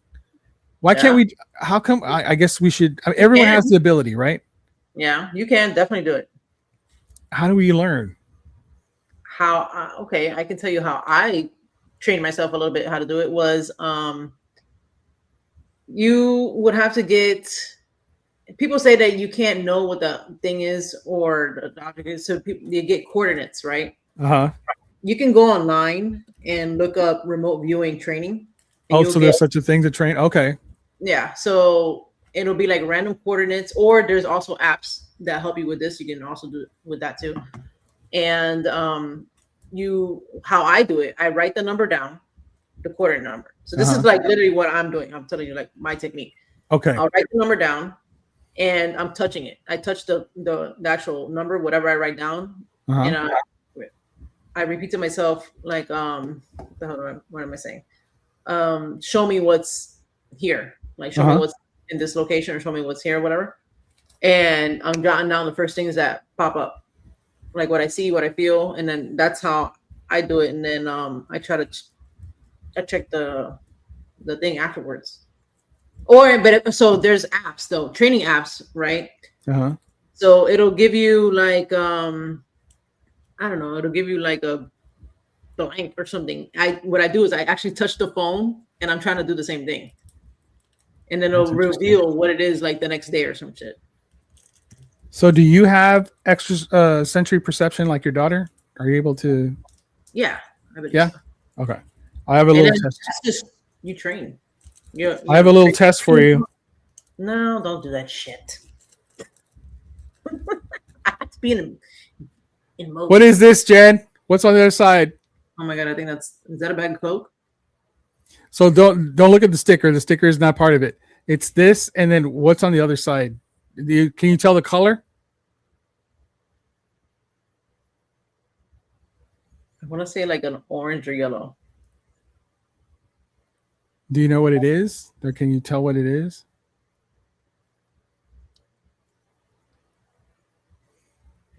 Why can't we? How come? I guess we should. I mean, everyone has the ability, right? Yeah, you can definitely do it. How do we learn? How? Okay, I can tell you how I trained myself a little bit how to do it. Was you would have to get. People say that you can't know what the thing is or the object is, so you get coordinates, right? You can go online and look up remote viewing training. Oh, so there's such a thing to train? Okay. Yeah, so it'll be like random coordinates, or there's also apps that help you with this. You can also do it with that too. And how I do it, I write the number down, the coordinate number. So this is like literally what I'm doing. I'm telling you, like, my technique. Okay. I'll write the number down, and I'm touching it. I touch the actual number, whatever I write down, Uh-huh. and I repeat to myself like what am I saying? Show me what's here, like show me Uh-huh. what's in this location, or show me what's here, whatever. And I'm jotting down the first things that pop up, like what I see, what I feel, and then that's how I do it. And then I try to I check the thing afterwards. So there's apps though, training apps, right? Uh-huh. So it'll give you like I don't know, it'll give you like a blank or something. What I do is I actually touch the phone and I'm trying to do the same thing. And then it'll That's interesting. reveal what it is like the next day or some shit. So do you have extra sensory perception like your daughter? Are you able to? Yeah. I believe Yeah? so. Okay. I have a And little then test. that's just you train. I have a little test for you. No, don't do that shit. I have to be in mode. What is this, Jen? What's on the other side? Oh my god, I think is that a bag of coke? So don't look at the sticker. The sticker is not part of it. It's this, and then what's on the other side? Can you tell the color? I want to say like an orange or yellow. Do you know what it is? Or can you tell what it is?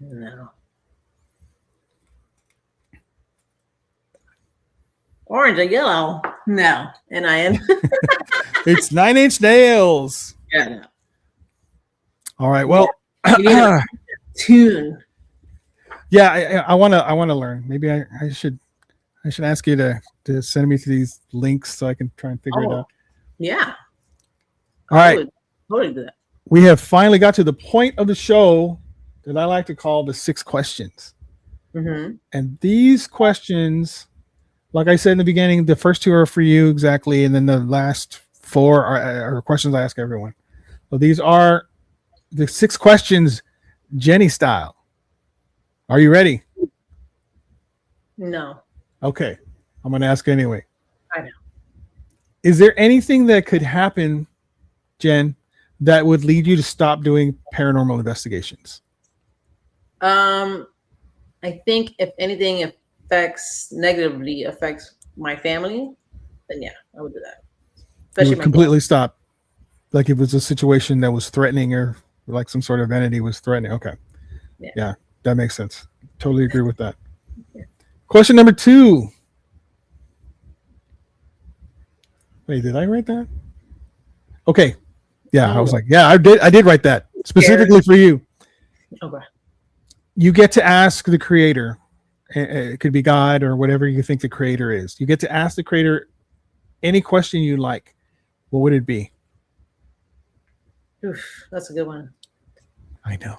No. Orange or yellow? No. NIN. It's 9 Inch Nails. Yeah, no. All right. Well, You need a tune. yeah, I want to learn. Maybe I should ask you to send me to these links so I can try and figure it out. Yeah. All right. Totally do that. We have finally got to the point of the show that I like to call the 6 questions. Mm-hmm. And these questions, like I said in the beginning, the first 2 are for you exactly, and then the last 4 are questions I ask everyone. So these are the 6 questions, Jenny style. Are you ready? No. Okay. I'm going to ask anyway. I know. Is there anything that could happen, Jen, that would lead you to stop doing paranormal investigations? I think if anything negatively affects my family, then yeah, I would do that. You Especially would my completely stop. Like if it was a situation that was threatening or like some sort of entity was threatening. Okay. Yeah, that makes sense. Totally agree with that. Yeah. Question number 2. Wait, did I write that? Okay. Yeah, I was like, yeah, I did write that specifically for you. Okay. You get to ask the creator. It could be God or whatever you think the creator is. You get to ask the creator any question you like. What would it be? Oof, that's a good one. I know.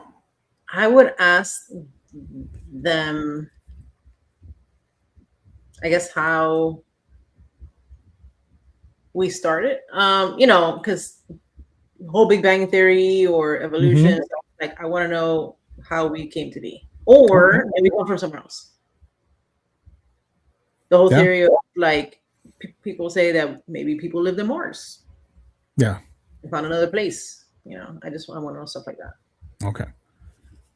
I would ask them, I guess, how we started. Because whole Big Bang Theory or evolution, like I want to know how we came to be, or maybe come from somewhere else. The whole theory of like people say that maybe people lived in Mars. Yeah. And found another place. I want to know stuff like that. Okay.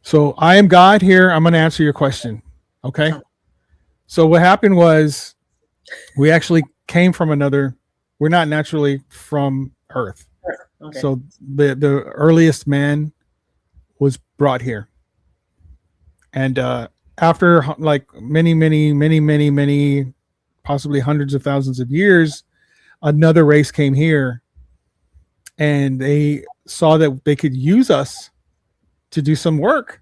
So I am God here. I'm going to answer your question. Okay. So what happened was we actually came from we're not naturally from Earth. Okay. So the earliest man was brought here. And after like many, possibly hundreds of thousands of years, another race came here and they saw that they could use us to do some work.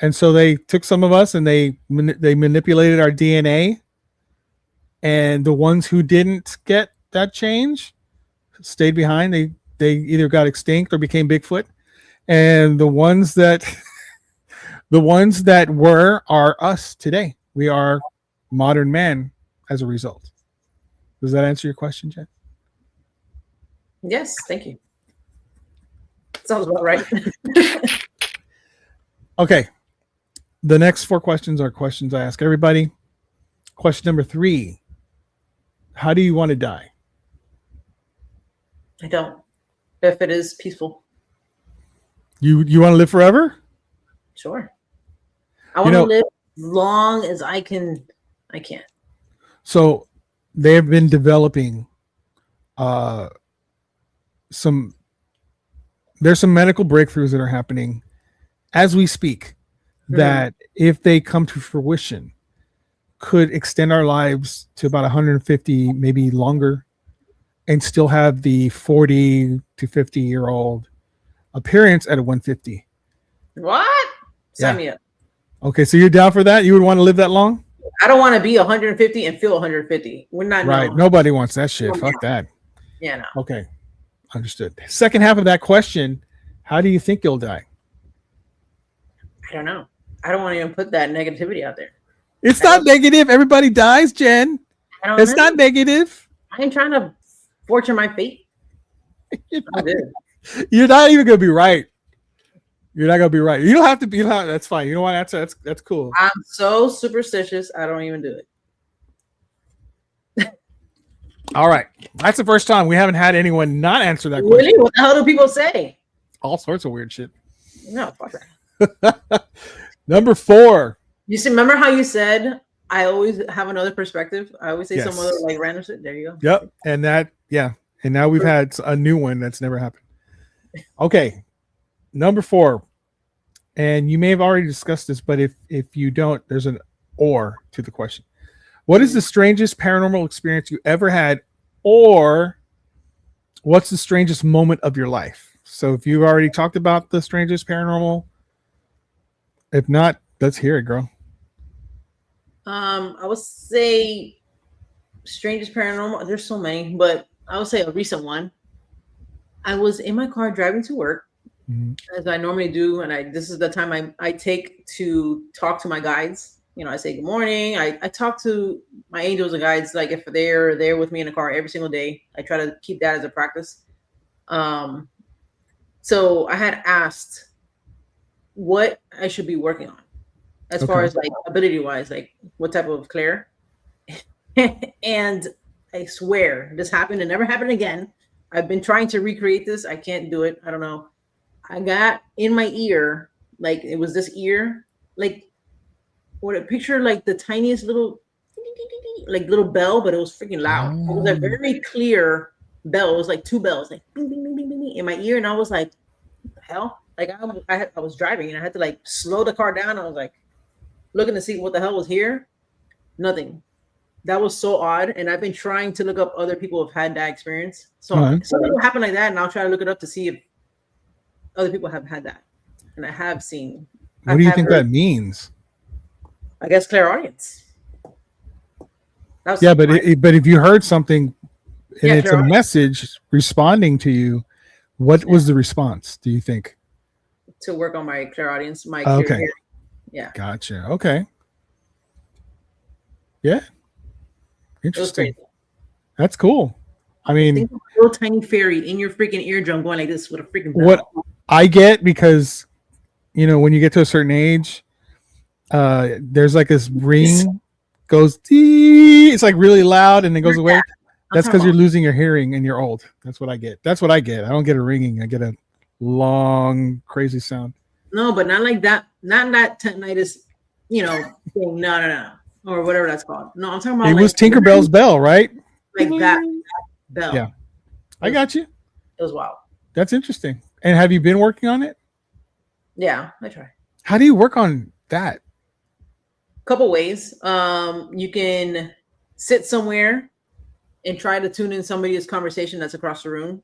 And so they took some of us and they manipulated our DNA. And the ones who didn't get that change stayed behind. They either got extinct or became Bigfoot. And the ones that were are us today. We are modern man as a result. Does that answer your question, Jen? Yes, thank you. Sounds about right. Okay. The next 4 questions are questions I ask everybody. Question number 3. How do you want to die? I don't. If it is peaceful. You want to live forever? Sure. I want to live as long as I can. I can. So they have been developing there's some medical breakthroughs that are happening as we speak that if they come to fruition could extend our lives to about 150, maybe longer, and still have the 40 to 50-year-old appearance at a 150. What? Sign me up. Okay, so you're down for that? You would want to live that long? I don't want to be 150 and feel 150. We're not right. No. Nobody wants that shit. Fuck that. Yeah, no. Okay, understood. Second half of that question: how do you think you'll die? I don't know. I don't want to even put that negativity out there. It's not negative. Everybody dies, Jen. It's not negative. I ain't trying to fortune my fate. You're not even gonna be right. You're not gonna be right. You don't have to be. That's fine. You don't want to answer. That's cool. I'm so superstitious. I don't even do it. All right, that's the first time we haven't had anyone not answer that question. Really? What the hell do people say? All sorts of weird shit. No, fuck that. Number 4. You see, remember how you said I always have another perspective? I always say some other like random shit. There you go. Yep, and that and now we've had a new one that's never happened. Okay, number 4, and you may have already discussed this, but if you don't, there's an or to the question. What is the strangest paranormal experience you ever had, or what's the strangest moment of your life? So if you've already talked about the strangest paranormal, if not, let's hear it, girl. I would say strangest paranormal. There's so many, but I would say a recent one. I was in my car driving to work, as I normally do, and this is the time I take to talk to my guides. You know, I say good morning. I talk to my angels and guides, like if they're there with me in the car every single day. I try to keep that as a practice. So I had asked what I should be working on as far as like ability wise, like what type of clair. And I swear this happened and never happened again. I've been trying to recreate this. I can't do it. I don't know. I got in my ear, like it was this ear, like what a picture, like the tiniest little, like little bell, but it was freaking loud. It was a very clear bell. It was like 2 bells, like bing, bing, bing, bing, bing, bing, in my ear. And I was like, what the hell? Like I was driving and I had to like slow the car down. I was like looking to see what the hell was here. Nothing. That was so odd. And I've been trying to look up other people who have had that experience. So something will happen like that, and I'll try to look it up to see if other people have had that. And I have seen. What do you think that means? I guess clairaudience. Yeah, but if you heard something and it's a message responding to you, what was the response, do you think? To work on my clairaudience, my okay. Yeah. Gotcha. Okay. Yeah. Interesting. That's cool. I mean, think of a little tiny fairy in your freaking eardrum going like this with a freaking bell. What I get, because you know, when you get to a certain age, there's like this ring goes dee, it's like really loud and it goes away. That's because you're losing your hearing and you're old. That's what I get. I don't get a ringing. I get a long, crazy sound. No, but not like that. Not that tinnitus, you know, thing. No. Or whatever that's called. No, I'm talking about. It was Tinkerbell's bell, right? Like that bell. Yeah. I got you. It was wild. That's interesting. And have you been working on it? Yeah, I try. How do you work on that? Couple ways. You can sit somewhere and try to tune in somebody's conversation that's across the room.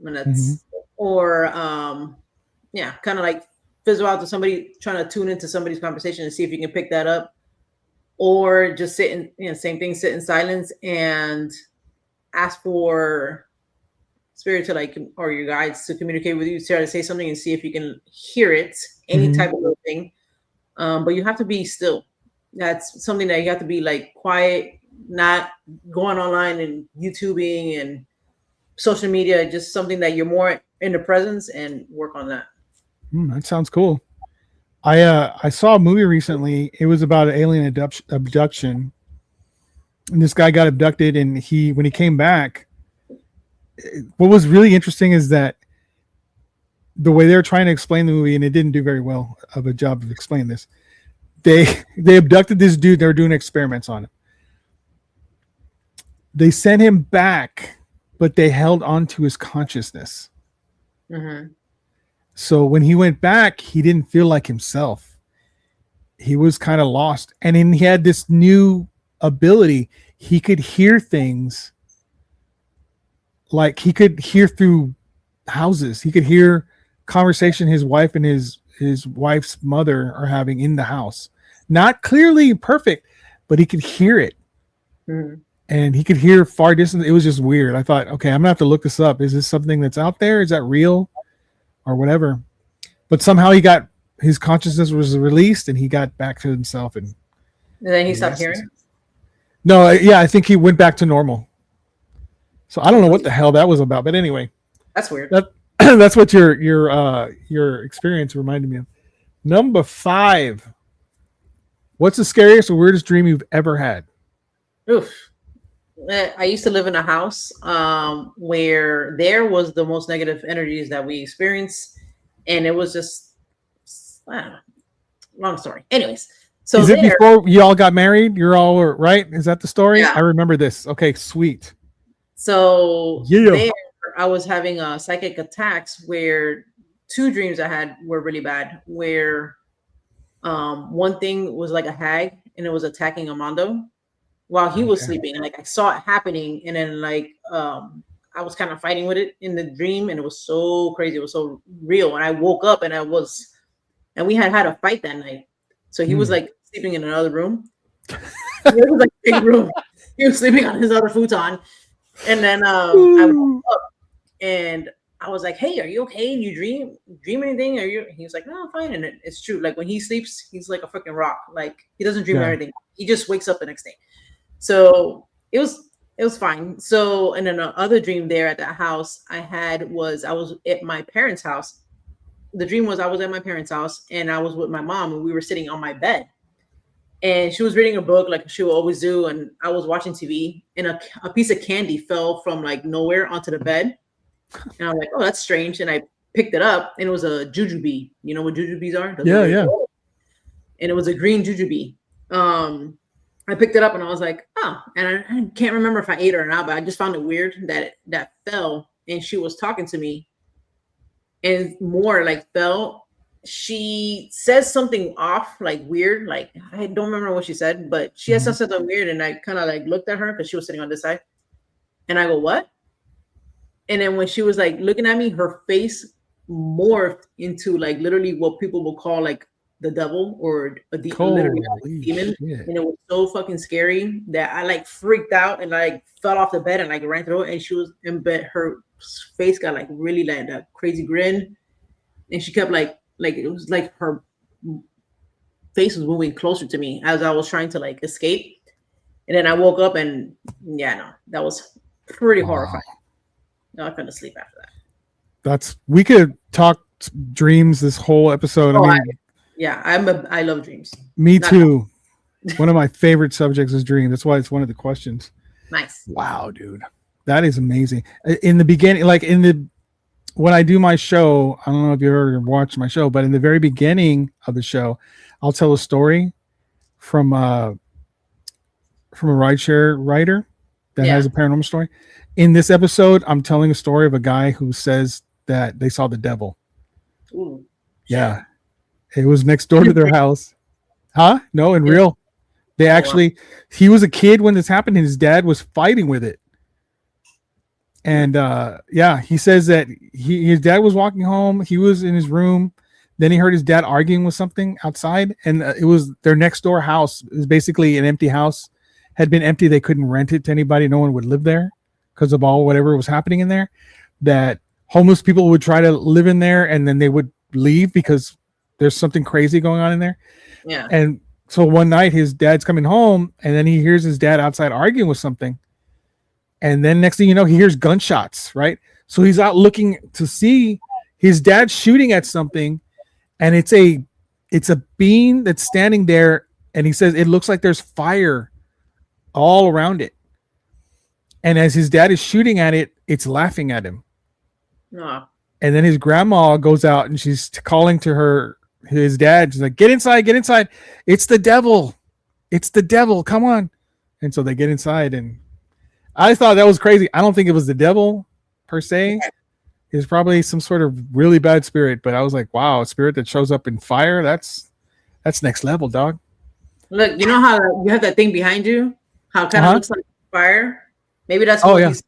And that's or kind of like fizzle out to somebody trying to tune into somebody's conversation and see if you can pick that up. Or just sit in, same thing, sit in silence and ask for spirit to like, or your guides to communicate with you, try to say something and see if you can hear it, any type of little thing. But you have to be still. That's something that you have to be like quiet, not going online and YouTubing and social media, just something that you're more in the presence and work on that. That sounds cool. I saw a movie recently. It was about an alien abduction, and this guy got abducted. And when he came back, what was really interesting is that the way they were trying to explain the movie, and it didn't do very well of a job of explaining this. They abducted this dude. They were doing experiments on him. They sent him back, but they held on to his consciousness. Mm-hmm. So when he went back, he didn't feel like himself. He was kind of lost. And then he had this new ability. He could hear things. Like he could hear through houses. He could hear conversation his wife and his wife's mother are having in the house. Not clearly perfect, but he could hear it. Mm-hmm. And he could hear far distance. It was just weird. I thought, okay, I'm gonna have to look this up. Is this something that's out there? Is that real or whatever? But somehow his consciousness was released and he got back to himself. And then he stopped hearing? No, I think he went back to normal. So I don't know what the hell that was about. But anyway, that's weird. That's what your experience reminded me of. Number 5. What's the scariest or weirdest dream you've ever had? Oof. I used to live in a house where there was the most negative energies that we experienced, and it was just, I don't know, long story. Anyways, so is it before you all got married? You're all right? Is that the story? Yeah. I remember this. Okay, sweet. So there, I was having psychic attacks where 2 dreams I had were really bad. Where one thing was like a hag, and it was attacking a Mondo while he was sleeping, and like I saw it happening, and then like I was kind of fighting with it in the dream, and it was so crazy, it was so real. And I woke up and we had a fight that night. So he was like sleeping in another room. It was like a big room. He was sleeping on his other futon, and then I woke up and I was like, "Hey, are you okay? You dream anything? Are you?" He was like, "No, I'm fine." And it's true. Like when he sleeps, he's like a freaking rock. Like he doesn't dream anything. He just wakes up the next day. So it was fine. So, and then another dream there at that house I had was I was at my parents' house. The dream was I was at my parents' house and I was with my mom and we were sitting on my bed. And she was reading a book like she will always do. And I was watching TV and a piece of candy fell from like nowhere onto the bed. And I'm like, oh, that's strange. And I picked it up and it was a jujube. You know what jujubes are? Yeah. And it was a green jujube. I picked it up and I was like, oh, and I can't remember if I ate it or not, but I just found it weird that fell and she was talking to me and more like fell. She says something off, like weird. Like, I don't remember what she said, but she had something weird. And I kind of like looked at her because she was sitting on this side and I go, what? And then when she was like looking at me, her face morphed into like literally what people will call like the devil or literally a demon. Shit. And it was so fucking scary that I like freaked out and like fell off the bed and like ran through it. And she was in bed, her face got like really like that crazy grin. And she kept like it was like her face was moving closer to me as I was trying to like escape. And then I woke up and that was pretty horrifying. No, I couldn't sleep after that. We could talk dreams this whole episode. I love dreams. Me too. One of my favorite subjects is dreams. That's why it's one of the questions. Nice. Wow, dude. That is amazing. In the beginning, like when I do my show, I don't know if you ever watched my show, but in the very beginning of the show, I'll tell a story from a rideshare writer that has a paranormal story. In this episode, I'm telling a story of a guy who says that they saw the devil. Ooh, yeah. It was next door to their house. Huh? No, in real. They actually, he was a kid when this happened and his dad was fighting with it. And he says that his dad was walking home. He was in his room. Then he heard his dad arguing with something outside. And it was their next door house. It was basically an empty house. Had been empty. They couldn't rent it to anybody. No one would live there because of whatever was happening in there. That homeless people would try to live in there and then they would leave because there's something crazy going on in there. Yeah. And so one night his dad's coming home and then he hears his dad outside arguing with something. And then next thing you know, he hears gunshots, right? So he's out looking to see his dad shooting at something. And it's a beam that's standing there. And he says, it looks like there's fire all around it. And as his dad is shooting at it, it's laughing at him. No. And then his grandma goes out and she's calling to his dad. She's like, get inside, get inside. It's the devil. It's the devil. Come on. And so they get inside, and I thought that was crazy. I don't think it was the devil per se. It's probably some sort of really bad spirit, but I was like, wow, a spirit that shows up in fire. That's next level, dog. Look, you know how you have that thing behind you? How it kind of looks like fire? Maybe that's what he's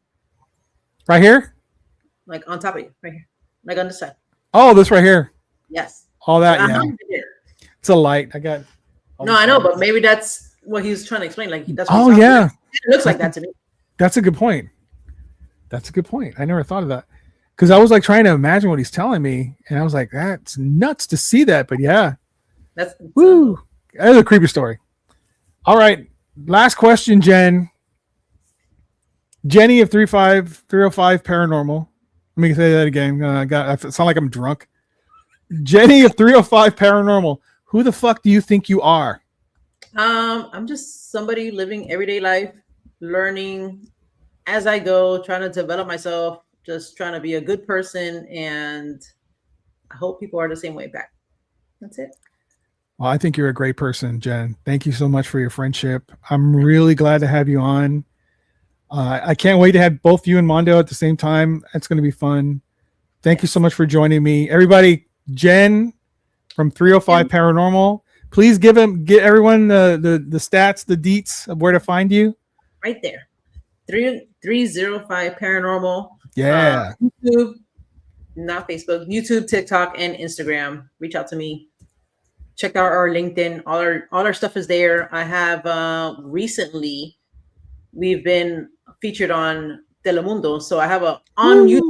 right here? Like on top of you, right here. Like on the side. Oh, this right here. Yes. All that, yeah. It's a light. I got. No, I know, but maybe that's what he was trying to explain. Like that's. Oh yeah. It looks like that to me. That's a good point. That's a good point. I never thought of that, because I was like trying to imagine what he's telling me, and I was like, that's nuts to see that. But yeah, that's woo. That's a creepy story. All right, last question, Jen. Jenny of 305 Paranormal. Let me say that again. I sound like I'm drunk. Jenny of 305 Paranormal. Who the fuck do you think you are? I'm just somebody living everyday life, learning as I go, trying to develop myself, just trying to be a good person, and I hope people are the same way back. That's it. Well, I think you're a great person, Jen. Thank you so much for your friendship. I'm really glad to have you on. I can't wait to have both you and Mondo at the same time. It's going to be fun. Thank you so much for joining me. Everybody, Jen from 305 Paranormal. Please get everyone the stats, the deets of where to find you. Right there. 305 Paranormal. Yeah. YouTube, not Facebook, YouTube, TikTok, and Instagram. Reach out to me. Check out our LinkedIn. All our stuff is there. I have recently we've been featured on Telemundo. So I have on YouTube.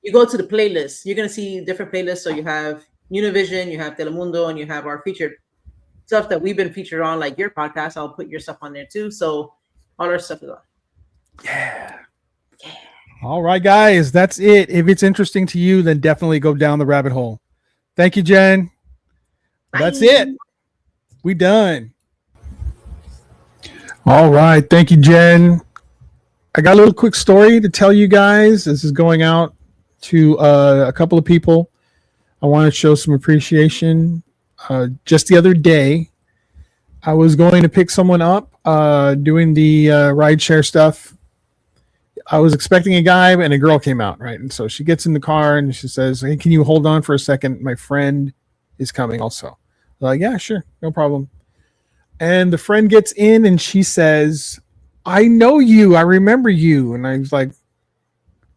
You go to the playlist. You're gonna see different playlists. So you have Univision, you have Telemundo, and you have our featured stuff that we've been featured on, like your podcast. I'll put your stuff on there too. So all our stuff is on. Yeah. All right, guys, that's it. If it's interesting to you, then definitely go down the rabbit hole. Thank you, Jen. Bye. That's it. We done. All right. Thank you, Jen. I got a little quick story to tell you guys. This is going out to a couple of people. I want to show some appreciation. Just the other day, I was going to pick someone up doing the rideshare stuff. I was expecting a guy, and a girl came out, right? And so she gets in the car, and she says, hey, can you hold on for a second? My friend is coming also. I'm like, yeah, sure. No problem. And the friend gets in, and she says, I know you. I remember you. And I was like,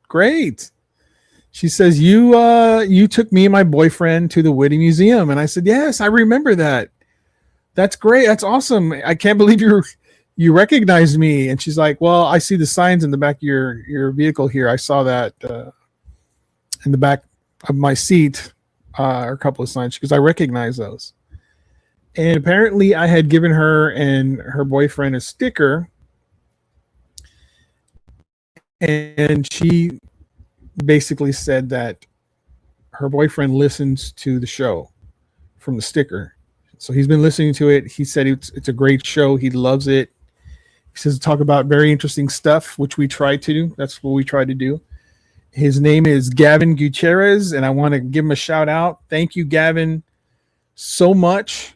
great. She says, you took me and my boyfriend to the Whitty Museum. And I said, yes, I remember that. That's great. That's awesome. I can't believe you recognized me. And she's like, well, I see the signs in the back of your vehicle here. I saw that in the back of my seat, a couple of signs, because I recognize those. And apparently I had given her and her boyfriend a sticker, and she basically said that her boyfriend listens to the show from the sticker. So he's been listening to it. He said it's a great show. He loves it. He says to talk about very interesting stuff, which we try to do. That's what we try to do. His name is Gavin Gutierrez, and I want to give him a shout out. Thank you, Gavin, so much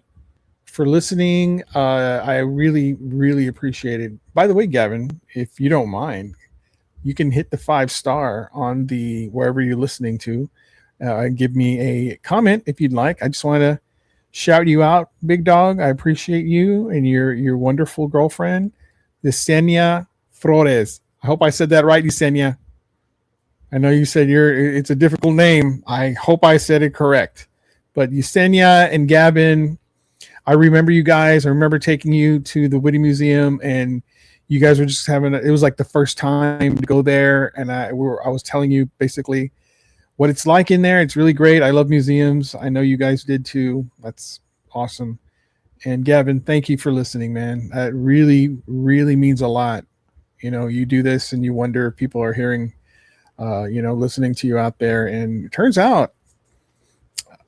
for listening. I really, really appreciate it. By the way, Gavin, if you don't mind, you can hit the 5-star on the wherever you're listening to. Give me a comment if you'd like. I just want to shout you out, big dog. I appreciate you and your wonderful girlfriend, Yesenia Flores. I hope I said that right, Yesenia. I know you said it's a difficult name. I hope I said it correct. But Yesenia and Gavin, I remember you guys. I remember taking you to the Whitty Museum, and you guys were just it was like the first time to go there. And I was telling you basically what it's like in there. It's really great. I love museums. I know you guys did too. That's awesome. And Gavin, thank you for listening, man. That really, really means a lot. You know, you do this and you wonder if people are hearing, listening to you out there. And it turns out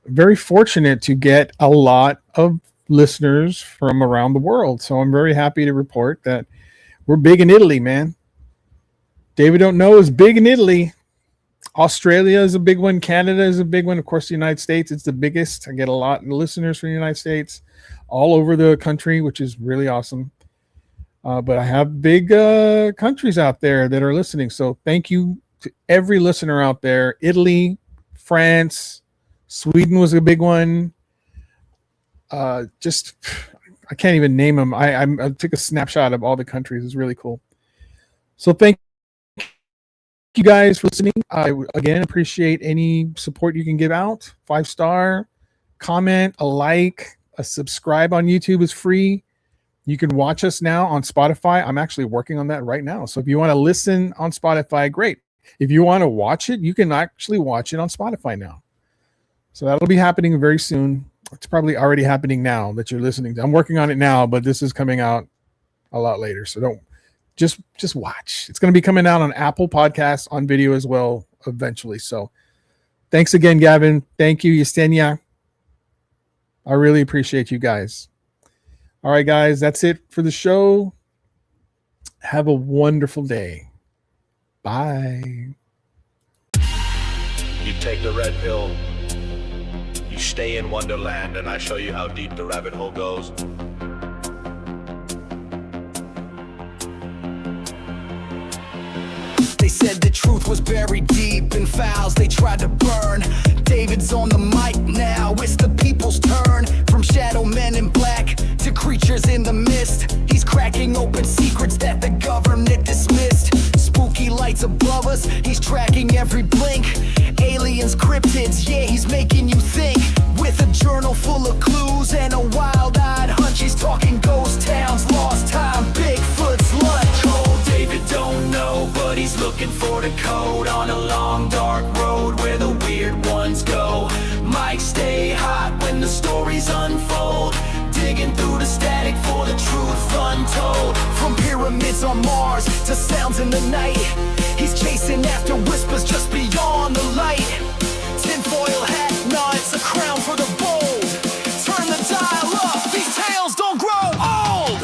very fortunate to get a lot of listeners from around the world. So I'm very happy to report that we're big in Italy, man. Dayvid Don't Know is big in Italy. Australia is a big one. Canada is a big one. Of course, the United States, it's the biggest. I get a lot of listeners from the United States all over the country, which is really awesome. But I have big countries out there that are listening. So thank you to every listener out there. Italy, France, Sweden was a big one. I can't even name them. I took a snapshot of all the countries. It's really cool. So thank you guys for listening. I again appreciate any support you can give out. 5-star, comment, a like, a subscribe on YouTube is free. You can watch us now on Spotify. I'm actually working on that right now. So if you want to listen on Spotify, great. If you want to watch it, you can actually watch it on Spotify now. So that'll be happening very soon. It's probably already happening now that you're listening to. I'm working on it now, but this is coming out a lot later. So don't just watch. It's going to be coming out on Apple Podcasts on video as well eventually. So thanks again, Gavin. Thank you, Yesenia. I really appreciate you guys. All right, guys, that's it for the show. Have a wonderful day. Bye. You take the red pill, you stay in Wonderland, and I show you how deep the rabbit hole goes. They said the truth was buried deep in files they tried to burn. David's on the mic now, it's the people's turn. From shadow men in black to creatures in the mist, he's cracking open secrets that the government dismissed. Spooky lights above us, he's tracking every blink. Aliens, cryptids, yeah, he's making you think. With a journal full of clues and a wild-eyed hunch, he's talking ghost towns, lost time, Bigfoot's lunch. Old Dayvid don't know, but he's looking for the code on a long dark road where the weird ones go. Might stay hot when the stories unfold, digging through the static for the truth untold. From pyramids on Mars to sounds in the night, he's chasing after whispers just beyond the light. Tinfoil hat, nah, it's a crown for the bold. Turn the dial up, these tales don't grow old.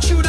You